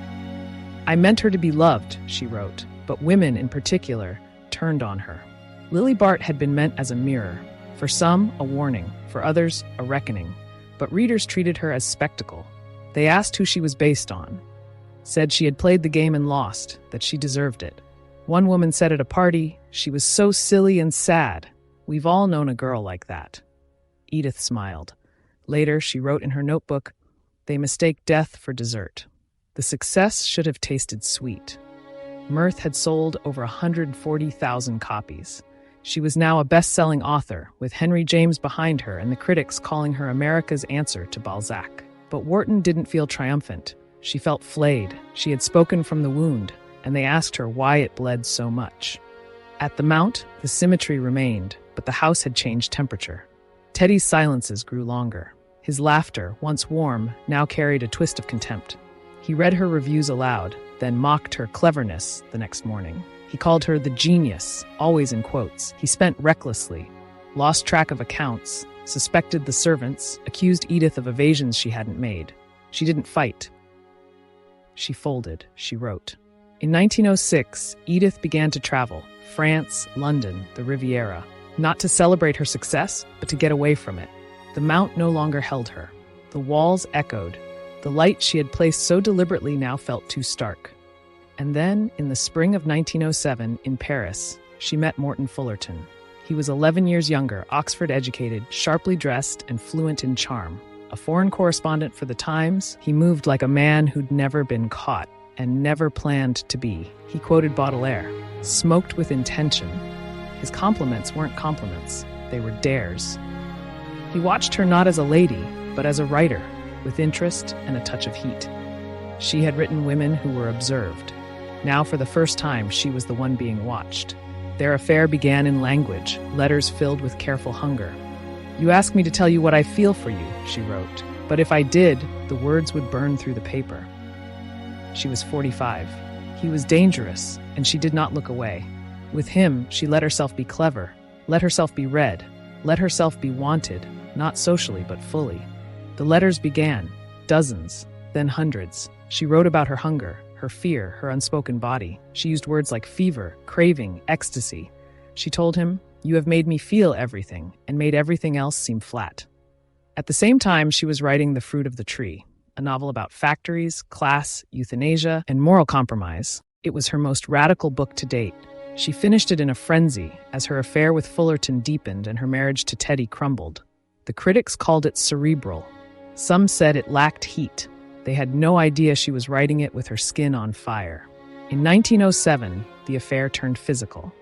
I meant her to be loved, she wrote, but women in particular turned on her. Lily Bart had been meant as a mirror, for some a warning, for others a reckoning, but readers treated her as spectacle. They asked who she was based on, said she had played the game and lost, that she deserved it. One woman said at a party, "She was so silly and sad. We've all known a girl like that." Edith smiled. Later, she wrote in her notebook, "They mistake death for dessert." The success should have tasted sweet. Mirth had sold over 140,000 copies. She was now a best-selling author, with Henry James behind her and the critics calling her America's answer to Balzac. But Wharton didn't feel triumphant. She felt flayed. She had spoken from the wound, and they asked her why it bled so much. At the Mount, the symmetry remained, but the house had changed temperature. Teddy's silences grew longer. His laughter, once warm, now carried a twist of contempt. He read her reviews aloud, then mocked her cleverness the next morning. He called her the genius, always in quotes. He spent recklessly, lost track of accounts, suspected the servants, accused Edith of evasions she hadn't made. She didn't fight. She folded, she wrote. In 1906, Edith began to travel, France, London, the Riviera, not to celebrate her success, but to get away from it. The Mount no longer held her. The walls echoed. The light she had placed so deliberately now felt too stark. And then, in the spring of 1907, in Paris, she met Morton Fullerton. He was 11 years younger, Oxford-educated, sharply dressed, and fluent in charm. A foreign correspondent for the Times, he moved like a man who'd never been caught. and never planned to be. He quoted Baudelaire, smoked with intention. His compliments weren't compliments, they were dares. He watched her not as a lady, but as a writer, with interest and a touch of heat. She had written women who were observed. Now, for the first time, she was the one being watched. Their affair began in language, letters filled with careful hunger. "You ask me to tell you what I feel for you," she wrote. "But if I did, the words would burn through the paper." She was 45. He was dangerous, and she did not look away. With him, she let herself be clever, let herself be read, let herself be wanted, not socially but fully. The letters began, dozens, then hundreds. She wrote about her hunger, her fear, her unspoken body. She used words like fever, craving, ecstasy. She told him, "You have made me feel everything, and made everything else seem flat." At the same time, she was writing The Fruit of the Tree, a novel about factories, class, euthanasia, and moral compromise. It was her most radical book to date. She finished it in a frenzy as her affair with Fullerton deepened and her marriage to Teddy crumbled. The critics called it cerebral. Some said it lacked heat. They had no idea she was writing it with her skin on fire. In 1907, the affair turned physical.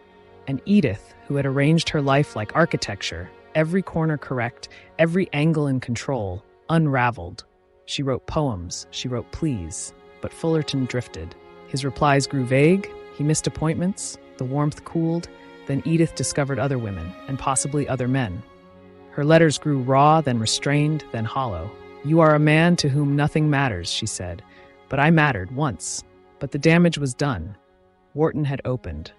And Edith, who had arranged her life like architecture, every corner correct, every angle in control, unraveled. She wrote poems, she wrote pleas, but Fullerton drifted. His replies grew vague, he missed appointments, the warmth cooled, then Edith discovered other women, and possibly other men. Her letters grew raw, then restrained, then hollow. "You are a man to whom nothing matters," she said, "but I mattered once." But the damage was done. Wharton had opened,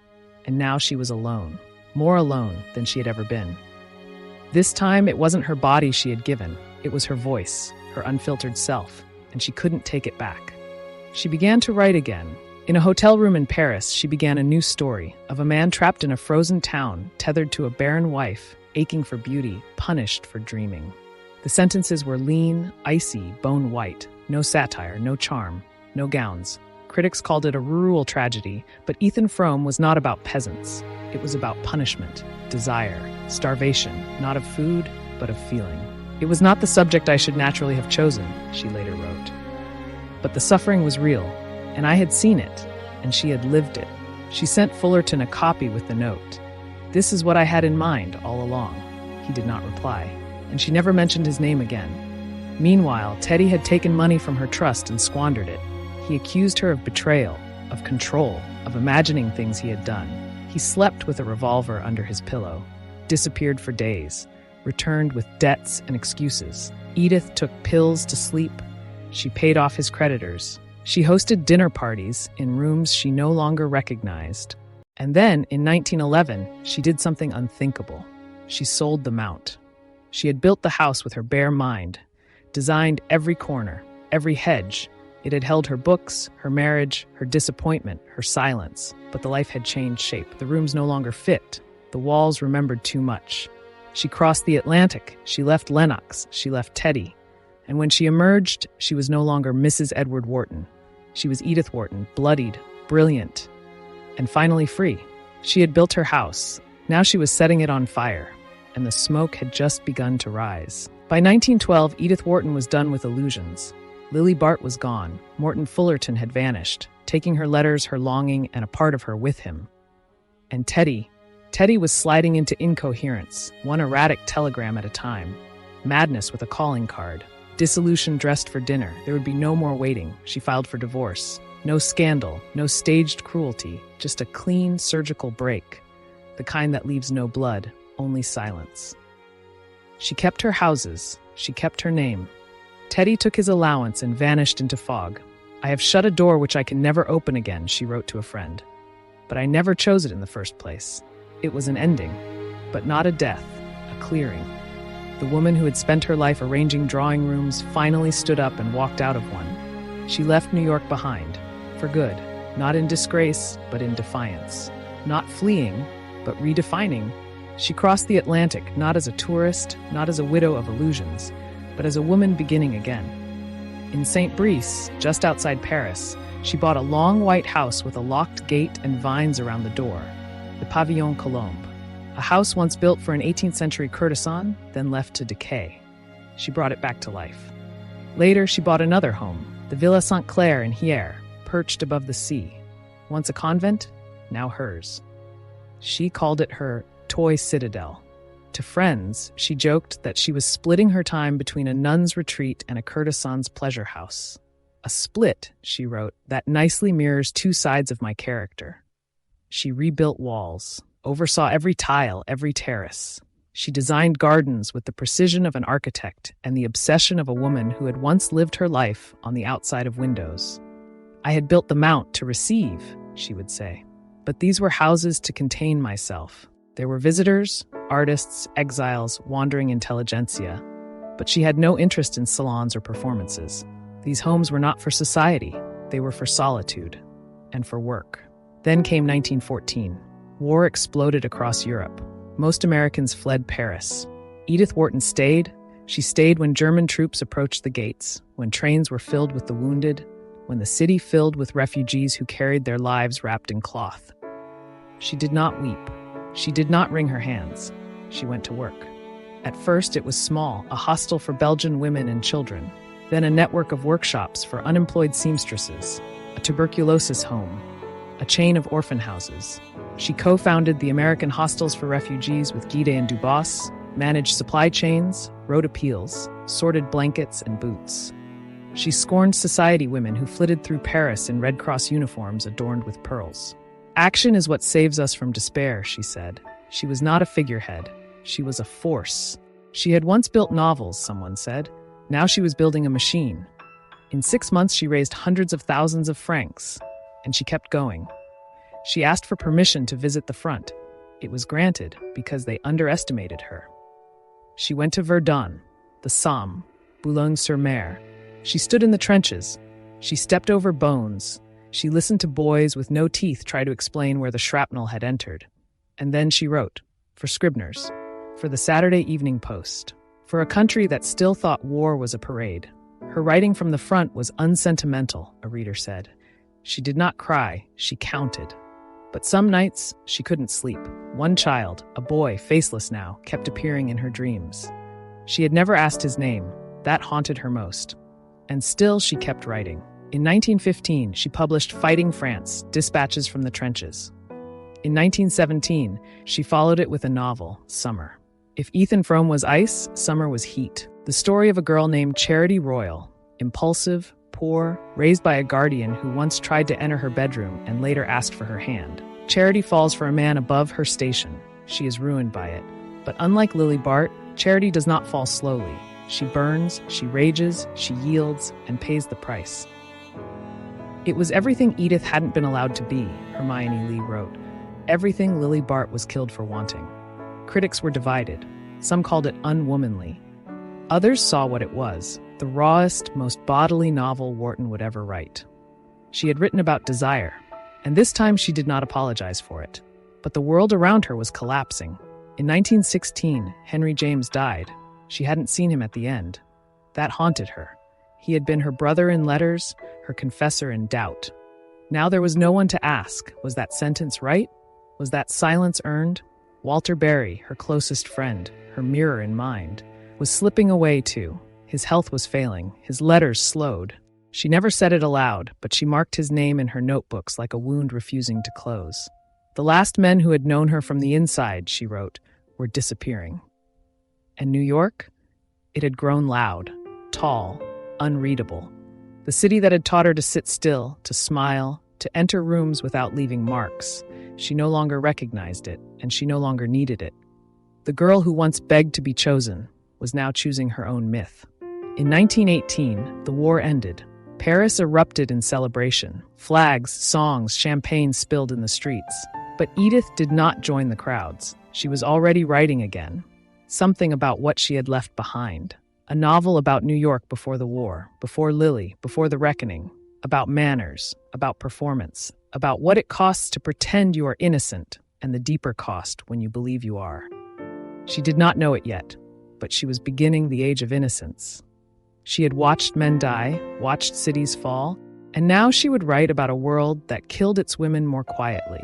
and now she was alone, more alone than she had ever been. This time, it wasn't her body she had given, it was her voice, her unfiltered self, and she couldn't take it back. She began to write again. In a hotel room in Paris, she began a new story of a man trapped in a frozen town, tethered to a barren wife, aching for beauty, punished for dreaming. The sentences were lean, icy, bone white, no satire, no charm, no gowns. Critics called it a rural tragedy, but Ethan Frome was not about peasants. It was about punishment, desire, starvation, not of food, but of feeling. "It was not the subject I should naturally have chosen," she later wrote. But the suffering was real, and I had seen it, and she had lived it. She sent Fullerton a copy with the note. "This is what I had in mind all along." He did not reply, and she never mentioned his name again. Meanwhile, Teddy had taken money from her trust and squandered it. He accused her of betrayal, of control, of imagining things he had done. He slept with a revolver under his pillow, disappeared for days, returned with debts and excuses. Edith took pills to sleep. She paid off his creditors. She hosted dinner parties in rooms she no longer recognized. And then, in 1911, she did something unthinkable. She sold the Mount. She had built the house with her bare mind, designed every corner, every hedge. It had held her books, her marriage, her disappointment, her silence. But the life had changed shape. The rooms no longer fit. The walls remembered too much. She crossed the Atlantic. She left Lenox. She left Teddy. And when she emerged, she was no longer Mrs. Edward Wharton. She was Edith Wharton, bloodied, brilliant, and finally free. She had built her house. Now she was setting it on fire, and the smoke had just begun to rise. By 1912, Edith Wharton was done with illusions. Lily Bart was gone. Morton Fullerton had vanished, taking her letters, her longing, and a part of her with him. And Teddy was sliding into incoherence, one erratic telegram at a time. Madness with a calling card. Dissolution dressed for dinner. There would be no more waiting. She filed for divorce. No scandal, no staged cruelty, just a clean surgical break. The kind that leaves no blood, only silence. She kept her houses. She kept her name. Teddy took his allowance and vanished into fog. "I have shut a door which I can never open again," she wrote to a friend. "But I never chose it in the first place. It was an ending, but not a death, a clearing." The woman who had spent her life arranging drawing rooms finally stood up and walked out of one. She left New York behind, for good, not in disgrace, but in defiance. Not fleeing, but redefining. She crossed the Atlantic, not as a tourist, not as a widow of illusions, but as a woman beginning again. In St. Brice, just outside Paris, she bought a long white house with a locked gate and vines around the door, the Pavillon Colombe. A house once built for an 18th century courtesan, then left to decay. She brought it back to life. Later, she bought another home, the Villa Sainte Claire in Hyères, perched above the sea. Once a convent, now hers. She called it her toy citadel. To friends, she joked that she was splitting her time between a nun's retreat and a courtesan's pleasure house. A split, she wrote, that nicely mirrors two sides of my character. She rebuilt walls, oversaw every tile, every terrace. She designed gardens with the precision of an architect and the obsession of a woman who had once lived her life on the outside of windows. I had built the mount to receive, she would say, but these were houses to contain myself. There were visitors, artists, exiles, wandering intelligentsia, but she had no interest in salons or performances. These homes were not for society, they were for solitude and for work. Then came 1914. War exploded across Europe. Most Americans fled Paris. Edith Wharton stayed. She stayed when German troops approached the gates, when trains were filled with the wounded, when the city filled with refugees who carried their lives wrapped in cloth. She did not weep. She did not wring her hands. She went to work. At first, it was small, a hostel for Belgian women and children, then a network of workshops for unemployed seamstresses, a tuberculosis home, a chain of orphan houses. She co-founded the American Hostels for Refugees with Guide and Dubas, managed supply chains, wrote appeals, sorted blankets and boots. She scorned society women who flitted through Paris in Red Cross uniforms adorned with pearls. Action is what saves us from despair, she said. She was not a figurehead. She was a force. She had once built novels, someone said. Now she was building a machine. In 6 months, she raised hundreds of thousands of francs, and she kept going. She asked for permission to visit the front. It was granted because they underestimated her. She went to Verdun, the Somme, Boulogne-sur-Mer. She stood in the trenches. She stepped over bones. She listened to boys with no teeth try to explain where the shrapnel had entered. And then she wrote, for Scribner's, for the Saturday Evening Post, for a country that still thought war was a parade. Her writing from the front was unsentimental, a reader said. She did not cry, she counted. But some nights, she couldn't sleep. One child, a boy, faceless now, kept appearing in her dreams. She had never asked his name. That haunted her most. And still she kept writing. In 1915, she published Fighting France, Dispatches from the Trenches. In 1917, she followed it with a novel, Summer. If Ethan Frome was ice, Summer was heat. The story of a girl named Charity Royal, impulsive, poor, raised by a guardian who once tried to enter her bedroom and later asked for her hand. Charity falls for a man above her station. She is ruined by it. But unlike Lily Bart, Charity does not fall slowly. She burns, she rages, she yields, and pays the price. It was everything Edith hadn't been allowed to be, Hermione Lee wrote. Everything Lily Bart was killed for wanting. Critics were divided. Some called it unwomanly. Others saw what it was, the rawest, most bodily novel Wharton would ever write. She had written about desire, and this time she did not apologize for it. But the world around her was collapsing. In 1916, Henry James died. She hadn't seen him at the end. That haunted her. He had been her brother in letters, her confessor in doubt. Now there was no one to ask, was that sentence right? Was that silence earned? Walter Berry, her closest friend, her mirror in mind, was slipping away too. His health was failing, his letters slowed. She never said it aloud, but she marked his name in her notebooks like a wound refusing to close. The last men who had known her from the inside, she wrote, were disappearing. And New York? It had grown loud, tall, unreadable. The city that had taught her to sit still, to smile, to enter rooms without leaving marks. She no longer recognized it, and she no longer needed it. The girl who once begged to be chosen was now choosing her own myth. In 1918, the war ended. Paris erupted in celebration. Flags, songs, champagne spilled in the streets. But Edith did not join the crowds. She was already writing again. Something about what she had left behind. A novel about New York before the war, before Lily, before the reckoning. About manners, about performance, about what it costs to pretend you are innocent and the deeper cost when you believe you are. She did not know it yet, but she was beginning the age of innocence. She had watched men die, watched cities fall, and now she would write about a world that killed its women more quietly,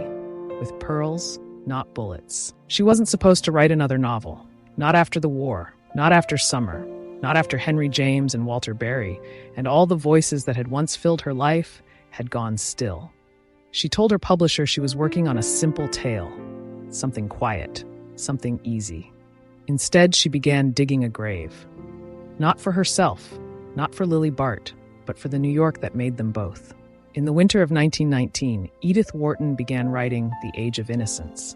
with pearls, not bullets. She wasn't supposed to write another novel, not after the war, not after Summer, not after Henry James and Walter Berry, and all the voices that had once filled her life had gone still. She told her publisher she was working on a simple tale, something quiet, something easy. Instead, she began digging a grave. Not for herself, not for Lily Bart, but for the New York that made them both. In the winter of 1919, Edith Wharton began writing The Age of Innocence.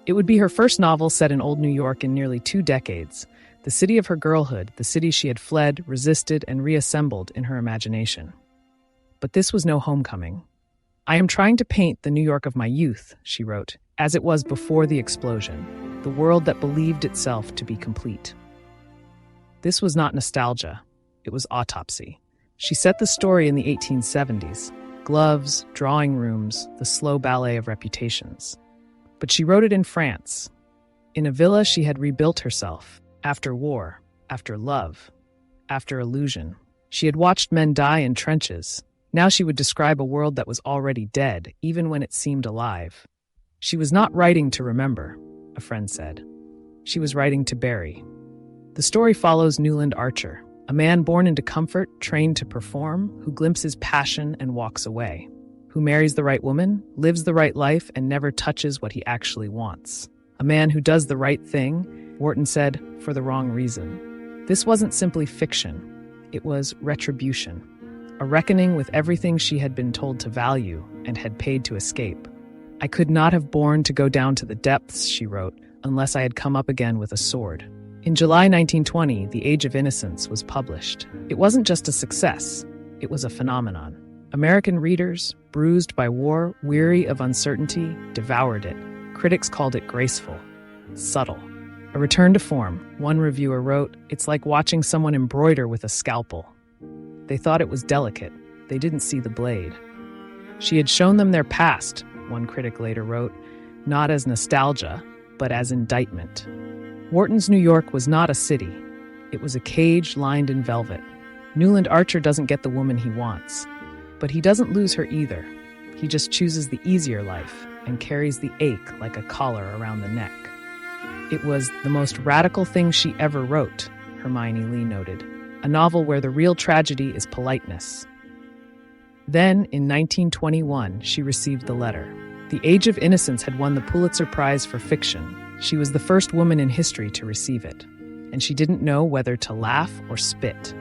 It would be her first novel set in old New York in nearly 2 decades, the city of her girlhood, the city she had fled, resisted, and reassembled in her imagination. But this was no homecoming. "I am trying to paint the New York of my youth," she wrote, "as it was before the explosion, the world that believed itself to be complete." This was not nostalgia, it was autopsy. She set the story in the 1870s, gloves, drawing rooms, the slow ballet of reputations. But she wrote it in France, in a villa she had rebuilt herself, after war, after love, after illusion. She had watched men die in trenches. Now she would describe a world that was already dead, even when it seemed alive. She was not writing to remember, a friend said. She was writing to bury. The story follows Newland Archer, a man born into comfort, trained to perform, who glimpses passion and walks away, who marries the right woman, lives the right life, and never touches what he actually wants. A man who does the right thing, Wharton said, for the wrong reason. This wasn't simply fiction. It was retribution, a reckoning with everything she had been told to value and had paid to escape. "I could not have borne to go down to the depths," she wrote, "unless I had come up again with a sword." In July 1920, The Age of Innocence was published. It wasn't just a success, it was a phenomenon. American readers, bruised by war, weary of uncertainty, devoured it. Critics called it graceful, subtle, a return to form. One reviewer wrote, "It's like watching someone embroider with a scalpel." They thought it was delicate. They didn't see the blade. She had shown them their past, one critic later wrote, not as nostalgia, but as indictment. Wharton's New York was not a city. It was a cage lined in velvet. Newland Archer doesn't get the woman he wants, but he doesn't lose her either. He just chooses the easier life and carries the ache like a collar around the neck. It was the most radical thing she ever wrote, Hermione Lee noted, a novel where the real tragedy is politeness. Then, in 1921, she received the letter. The Age of Innocence had won the Pulitzer Prize for fiction. She was the first woman in history to receive it, and she didn't know whether to laugh or spit.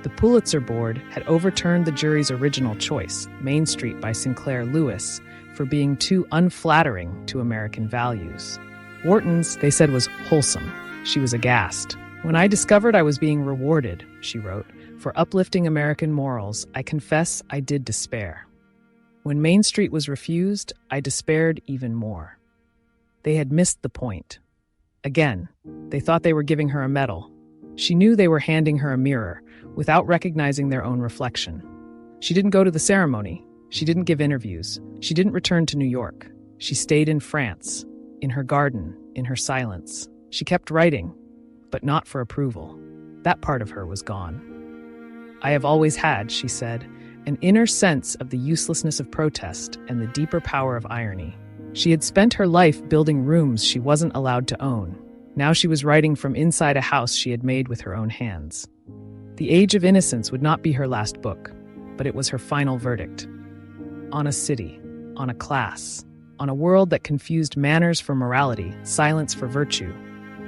The Pulitzer Board had overturned the jury's original choice, Main Street by Sinclair Lewis, for being too unflattering to American values. Wharton's, they said, was wholesome. She was aghast. "When I discovered I was being rewarded," she wrote, "for uplifting American morals, I confess I did despair. When Main Street was refused, I despaired even more." They had missed the point. Again, they thought they were giving her a medal. She knew they were handing her a mirror, without recognizing their own reflection. She didn't go to the ceremony. She didn't give interviews. She didn't return to New York. She stayed in France, in her garden, in her silence. She kept writing, but not for approval. That part of her was gone. "I have always had," she said, "an inner sense of the uselessness of protest and the deeper power of irony." She had spent her life building rooms she wasn't allowed to own. Now she was writing from inside a house she had made with her own hands. The Age of Innocence would not be her last book, but it was her final verdict. On a city, on a class, on a world that confused manners for morality, silence for virtue,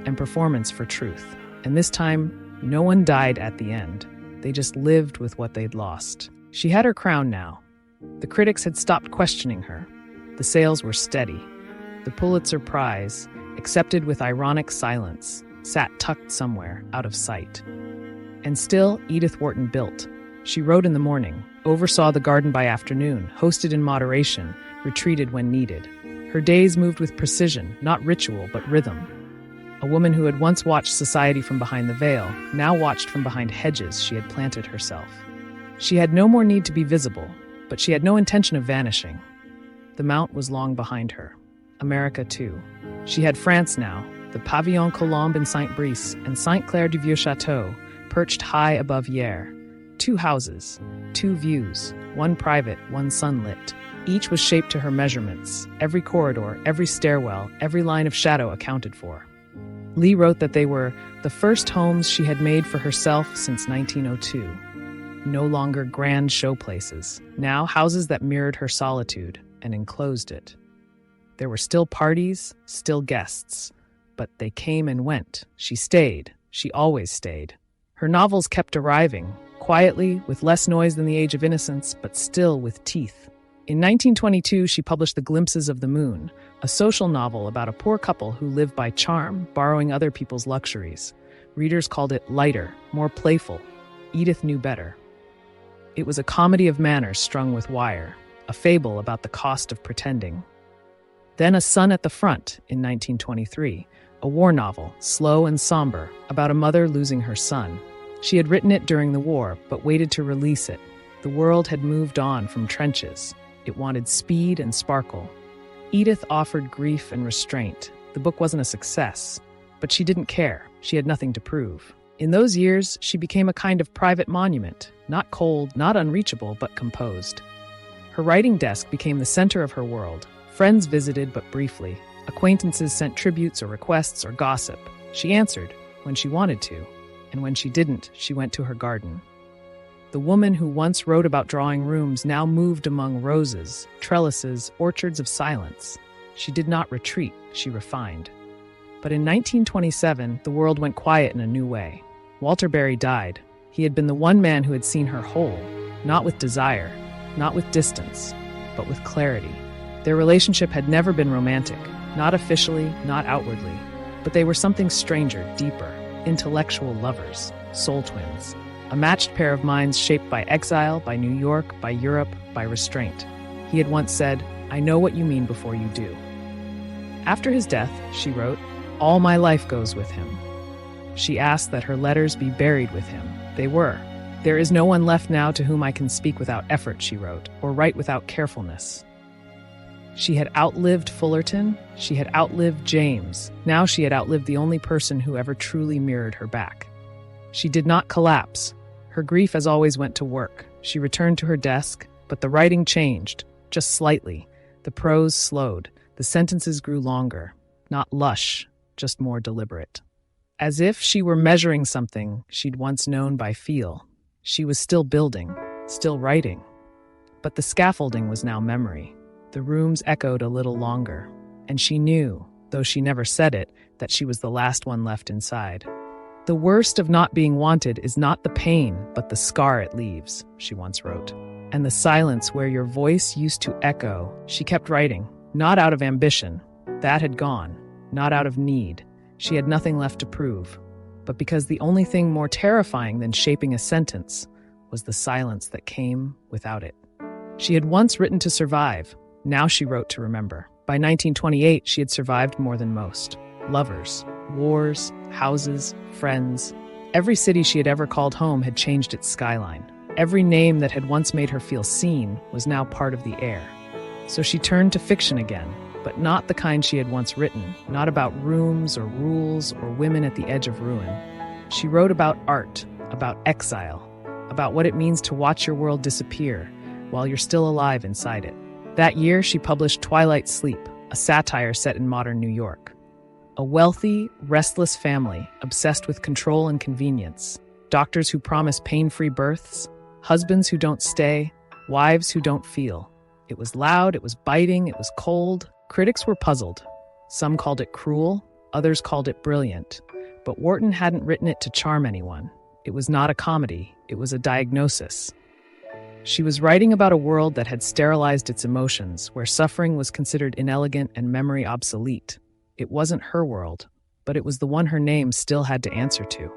and performance for truth. And this time, no one died at the end. They just lived with what they'd lost. She had her crown now. The critics had stopped questioning her. The sales were steady. The Pulitzer Prize, accepted with ironic silence, sat tucked somewhere, out of sight. And still, Edith Wharton built. She wrote in the morning, oversaw the garden by afternoon, hosted in moderation, retreated when needed. Her days moved with precision, not ritual, but rhythm. A woman who had once watched society from behind the veil, now watched from behind hedges she had planted herself. She had no more need to be visible, but she had no intention of vanishing. The Mount was long behind her. America, too. She had France now, the Pavillon Colombe in Saint-Brice and Saint-Clair-du-Vieux-Château, perched high above Hyères. 2 houses, 2 views, one private, one sunlit. Each was shaped to her measurements, every corridor, every stairwell, every line of shadow accounted for. Lee wrote that they were the first homes she had made for herself since 1902. no longer grand showplaces, now houses that mirrored her solitude and enclosed it. There were still parties, still guests, but they came and went. She stayed. She always stayed. Her novels kept arriving, quietly, with less noise than the Age of Innocence, but still with teeth. In 1922, she published The Glimpses of the Moon, a social novel about a poor couple who live by charm, borrowing other people's luxuries. Readers called it lighter, more playful. Edith knew better. It was a comedy of manners strung with wire, a fable about the cost of pretending. Then A Sun at the Front in 1923, a war novel, slow and somber, about a mother losing her son. She had written it during the war, but waited to release it. The world had moved on from trenches. It wanted speed and sparkle. Edith offered grief and restraint. The book wasn't a success, but she didn't care. She had nothing to prove. In those years, she became a kind of private monument, not cold, not unreachable, but composed. Her writing desk became the center of her world. Friends visited, but briefly. Acquaintances sent tributes or requests or gossip. She answered when she wanted to, and when she didn't, she went to her garden. The woman who once wrote about drawing rooms now moved among roses, trellises, orchards of silence. She did not retreat, she refined. But in 1927, the world went quiet in a new way. Walter Berry died. He had been the one man who had seen her whole, not with desire, not with distance, but with clarity. Their relationship had never been romantic, not officially, not outwardly, but they were something stranger, deeper, intellectual lovers, soul twins. A matched pair of minds shaped by exile, by New York, by Europe, by restraint. He had once said, "I know what you mean before you do." After his death, she wrote, "All my life goes with him." She asked that her letters be buried with him. They were. "There is no one left now to whom I can speak without effort," she wrote, "or write without carefulness." She had outlived Fullerton. She had outlived James. Now she had outlived the only person who ever truly mirrored her back. She did not collapse. Her grief, as always, went to work. She returned to her desk, but the writing changed, just slightly. The prose slowed. The sentences grew longer. Not lush, just more deliberate. As if she were measuring something she'd once known by feel. She was still building, still writing. But the scaffolding was now memory. The rooms echoed a little longer. And she knew, though she never said it, that she was the last one left inside. "The worst of not being wanted is not the pain, but the scar it leaves," she once wrote. And the silence where your voice used to echo, she kept writing, not out of ambition. That had gone. Not out of need. She had nothing left to prove. But because the only thing more terrifying than shaping a sentence was the silence that came without it. She had once written to survive. Now she wrote to remember. By 1928, she had survived more than most. Lovers, wars, houses, friends. Every city she had ever called home had changed its skyline. Every name that had once made her feel seen was now part of the air. So she turned to fiction again, but not the kind she had once written, not about rooms or rules or women at the edge of ruin. She wrote about art, about exile, about what it means to watch your world disappear while you're still alive inside it. That year, she published Twilight Sleep, a satire set in modern New York. A wealthy, restless family obsessed with control and convenience. Doctors who promise pain-free births, husbands who don't stay, wives who don't feel. It was loud, it was biting, it was cold. Critics were puzzled. Some called it cruel, others called it brilliant. But Wharton hadn't written it to charm anyone. It was not a comedy, it was a diagnosis. She was writing about a world that had sterilized its emotions, where suffering was considered inelegant and memory obsolete. It wasn't her world, but it was the one her name still had to answer to.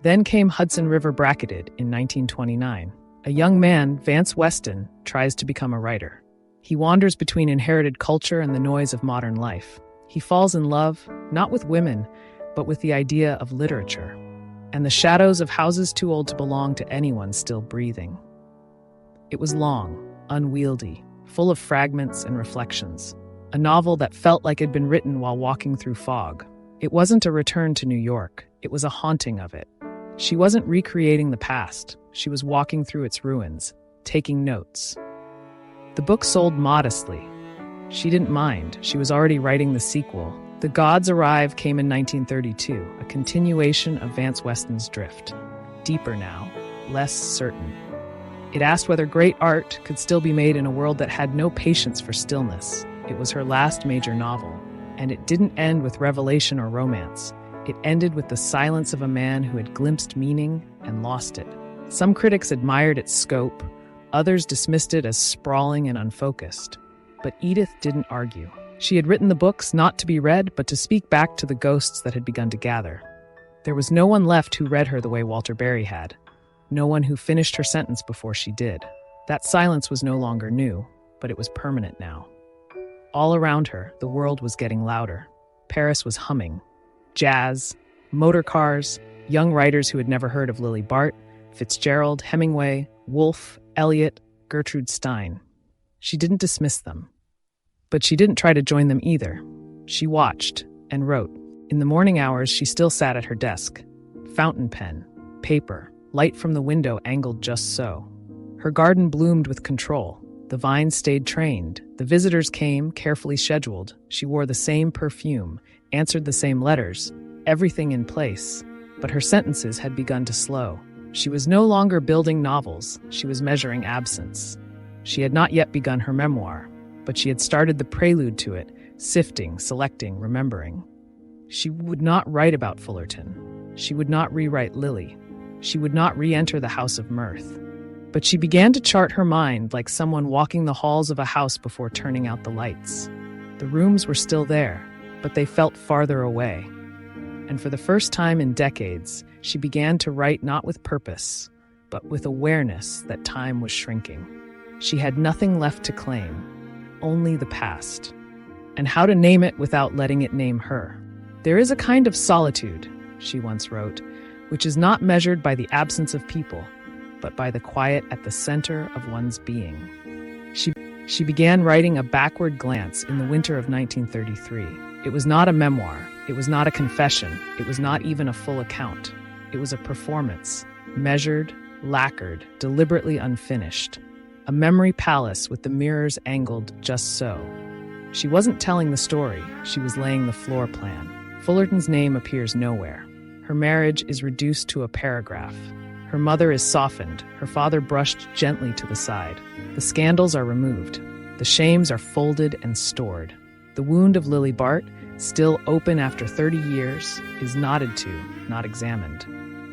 Then came Hudson River Bracketed in 1929. A young man, Vance Weston, tries to become a writer. He wanders between inherited culture and the noise of modern life. He falls in love, not with women, but with the idea of literature, and the shadows of houses too old to belong to anyone still breathing. It was long, unwieldy, full of fragments and reflections. A novel that felt like it had been written while walking through fog. It wasn't a return to New York. It was a haunting of it. She wasn't recreating the past. She was walking through its ruins, taking notes. The book sold modestly. She didn't mind. She was already writing the sequel. The Gods Arrive came in 1932, a continuation of Vance Weston's drift. Deeper now, less certain. It asked whether great art could still be made in a world that had no patience for stillness. It was her last major novel, and it didn't end with revelation or romance. It ended with the silence of a man who had glimpsed meaning and lost it. Some critics admired its scope, others dismissed it as sprawling and unfocused. But Edith didn't argue. She had written the books not to be read, but to speak back to the ghosts that had begun to gather. There was no one left who read her the way Walter Berry had. No one who finished her sentence before she did. That silence was no longer new, but it was permanent now. All around her, the world was getting louder. Paris was humming. Jazz, motor cars, young writers who had never heard of Lily Bart, Fitzgerald, Hemingway, Woolf, Eliot, Gertrude Stein. She didn't dismiss them. But she didn't try to join them either. She watched and wrote. In the morning hours, she still sat at her desk. Fountain pen, paper, light from the window angled just so. Her garden bloomed with control. The vines stayed trained. The visitors came, carefully scheduled. She wore the same perfume, answered the same letters, everything in place. But her sentences had begun to slow. She was no longer building novels. She was measuring absence. She had not yet begun her memoir, but she had started the prelude to it, sifting, selecting, remembering. She would not write about Fullerton. She would not rewrite Lily. She would not re-enter the house of Mirth. But she began to chart her mind like someone walking the halls of a house before turning out the lights. The rooms were still there, but they felt farther away. And for the first time in decades, she began to write not with purpose, but with awareness that time was shrinking. She had nothing left to claim, only the past. And how to name it without letting it name her. There is a kind of solitude, she once wrote, which is not measured by the absence of people, but by the quiet at the center of one's being. She began writing a backward glance in the winter of 1933. It was not a memoir. It was not a confession. It was not even a full account. It was a performance, measured, lacquered, deliberately unfinished. A memory palace with the mirrors angled just so. She wasn't telling the story. She was laying the floor plan. Fullerton's name appears nowhere. Her marriage is reduced to a paragraph. Her mother is softened, her father brushed gently to the side. The scandals are removed. The shames are folded and stored. The wound of Lily Bart, still open after 30 years, is nodded to, not examined.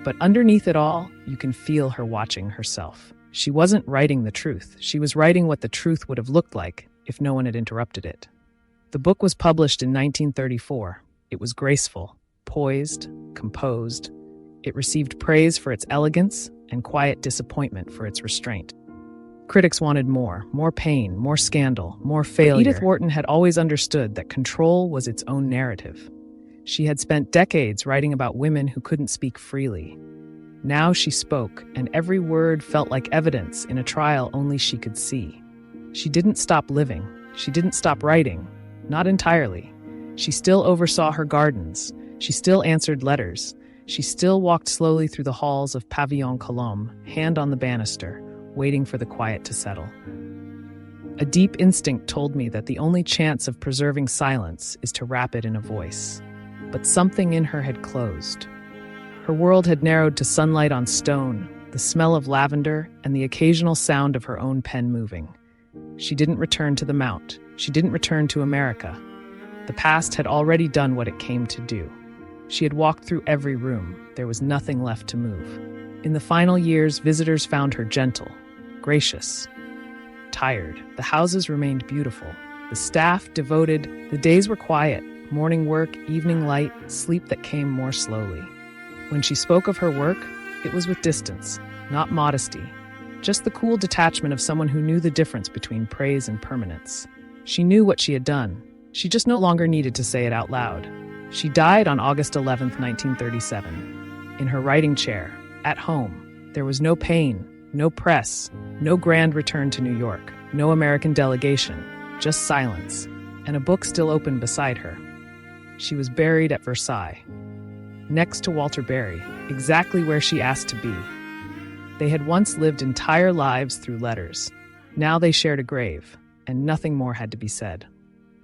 But underneath it all, you can feel her watching herself. She wasn't writing the truth. She was writing what the truth would have looked like if no one had interrupted it. The book was published in 1934. It was graceful, poised, composed. It received praise for its elegance and quiet disappointment for its restraint. Critics wanted more pain, more scandal, more failure. But Edith Wharton had always understood that control was its own narrative. She had spent decades writing about women who couldn't speak freely. Now she spoke, and every word felt like evidence in a trial only she could see. She didn't stop living. She didn't stop writing. Not entirely. She still oversaw her gardens. She still answered letters. She still walked slowly through the halls of Pavillon Colombe, hand on the banister, waiting for the quiet to settle. A deep instinct told me that the only chance of preserving silence is to wrap it in a voice. But something in her had closed. Her world had narrowed to sunlight on stone, the smell of lavender, and the occasional sound of her own pen moving. She didn't return to the Mount. She didn't return to America. The past had already done what it came to do. She had walked through every room. There was nothing left to move. In the final years, visitors found her gentle, gracious, tired. The houses remained beautiful. The staff devoted. The days were quiet. Morning work, evening light, sleep that came more slowly. When she spoke of her work, it was with distance, not modesty, just the cool detachment of someone who knew the difference between praise and permanence. She knew what she had done. She just no longer needed to say it out loud. She died on August 11th, 1937, in her writing chair, at home. There was no pain, no press, no grand return to New York, no American delegation, just silence, and a book still open beside her. She was buried at Versailles, next to Walter Berry, exactly where she asked to be. They had once lived entire lives through letters. Now they shared a grave, and nothing more had to be said.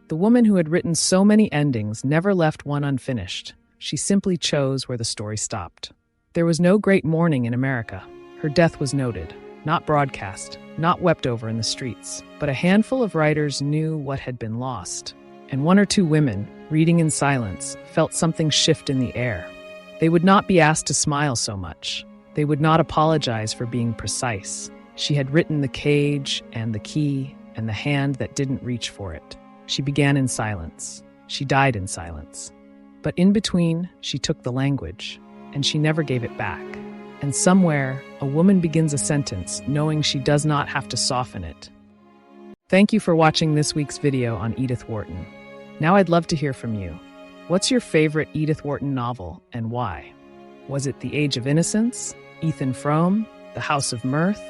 The woman who had written so many endings never left one unfinished. She simply chose where the story stopped. There was no great mourning in America. Her death was noted, not broadcast, not wept over in the streets, but a handful of writers knew what had been lost. And one or two women, reading in silence, felt something shift in the air. They would not be asked to smile so much. They would not apologize for being precise. She had written the cage and the key and the hand that didn't reach for it. She began in silence. She died in silence. But in between, she took the language, and she never gave it back. And somewhere, a woman begins a sentence knowing she does not have to soften it. Thank you for watching this week's video on Edith Wharton. Now I'd love to hear from you. What's your favorite Edith Wharton novel and why? Was it The Age of Innocence, Ethan Frome, The House of Mirth,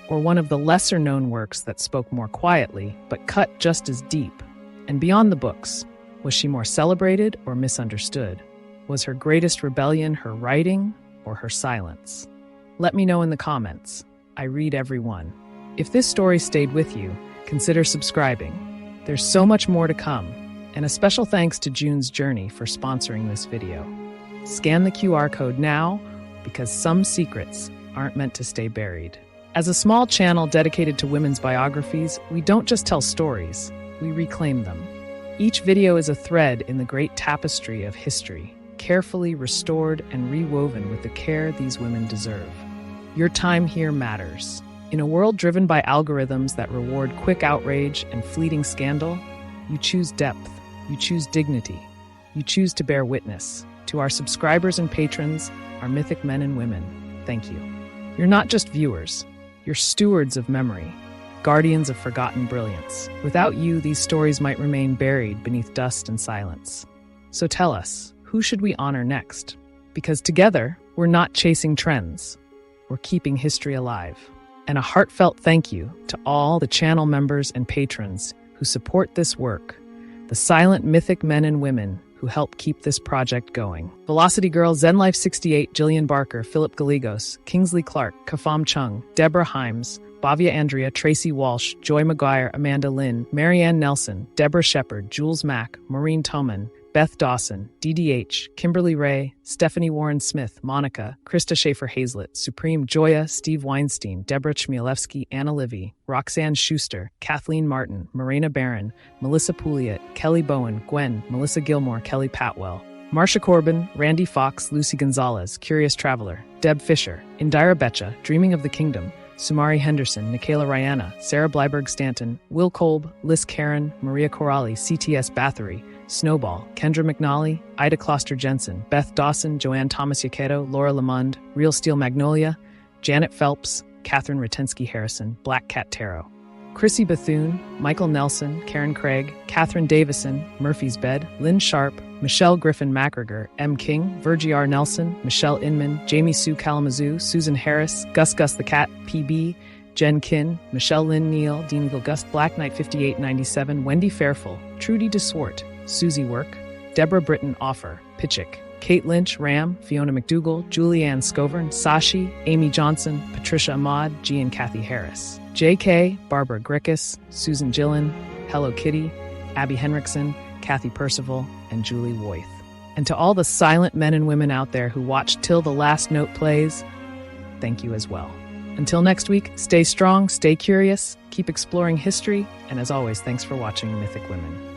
or one of the lesser-known works that spoke more quietly but cut just as deep? And beyond the books, was she more celebrated or misunderstood? Was her greatest rebellion her writing or her silence? Let me know in the comments. I read every one. If this story stayed with you, consider subscribing. There's so much more to come, and a special thanks to June's Journey for sponsoring this video. Scan the QR code now, because some secrets aren't meant to stay buried. As a small channel dedicated to women's biographies, we don't just tell stories, we reclaim them. Each video is a thread in the great tapestry of history, carefully restored and rewoven with the care these women deserve. Your time here matters. In a world driven by algorithms that reward quick outrage and fleeting scandal, you choose depth, you choose dignity, you choose to bear witness. To our subscribers and patrons, our mythic men and women, thank you. You're not just viewers, you're stewards of memory, guardians of forgotten brilliance. Without you, these stories might remain buried beneath dust and silence. So tell us, who should we honor next? Because together, we're not chasing trends, we're keeping history alive. And a heartfelt thank you to all the channel members and patrons who support this work, the silent mythic men and women who help keep this project going. Velocity Girl, ZenLife68, Jillian Barker, Philip Gallegos, Kingsley Clark, Kafam Chung, Deborah Himes, Bavia Andrea, Tracy Walsh, Joy McGuire, Amanda Lynn, Marianne Nelson, Deborah Shepard, Jules Mack, Maureen Toman, Beth Dawson, DDH, Kimberly Ray, Stephanie Warren Smith, Monica, Krista Schaefer-Hazlett, Supreme Joya, Steve Weinstein, Deborah Chmielewski, Anna Livy, Roxanne Schuster, Kathleen Martin, Morena Barron, Melissa Pouliot, Kelly Bowen, Gwen, Melissa Gilmore, Kelly Patwell, Marsha Corbin, Randy Fox, Lucy Gonzalez, Curious Traveler, Deb Fisher, Indira Betcha, Dreaming of the Kingdom, Sumari Henderson, Nikayla Rihanna, Sarah Bleiberg-Stanton, Will Kolb, Liz Karen, Maria Corrali, CTS Bathory, Snowball, Kendra McNally, Ida Kloster Jensen, Beth Dawson, Joanne Thomas Yaqueto, Laura Lamond, Real Steel Magnolia, Janet Phelps, Catherine Ratensky Harrison, Black Cat Tarot, Chrissy Bethune, Michael Nelson, Karen Craig, Catherine Davison, Murphy's Bed, Lynn Sharp, Michelle Griffin MacGregor, M. King, Virgie R. Nelson, Michelle Inman, Jamie Sue Kalamazoo, Susan Harris, Gus the Cat, PB, Jen Kin, Michelle Lynn Neal, Dean Eagle Gust, Black Knight 5897, Wendy Fairfull, Trudy DeSwart, Susie Work, Deborah Britton Offer, Pitchick, Kate Lynch, Ram, Fiona McDougall, Julianne Scovern, Sashi, Amy Johnson, Patricia Ahmad, G and Kathy Harris, JK, Barbara Grickus, Susan Gillen, Hello Kitty, Abby Henriksen, Kathy Percival, and Julie Woith. And to all the silent men and women out there who watch till the last note plays, thank you as well. Until next week, stay strong, stay curious, keep exploring history, and as always, thanks for watching Mythic Women.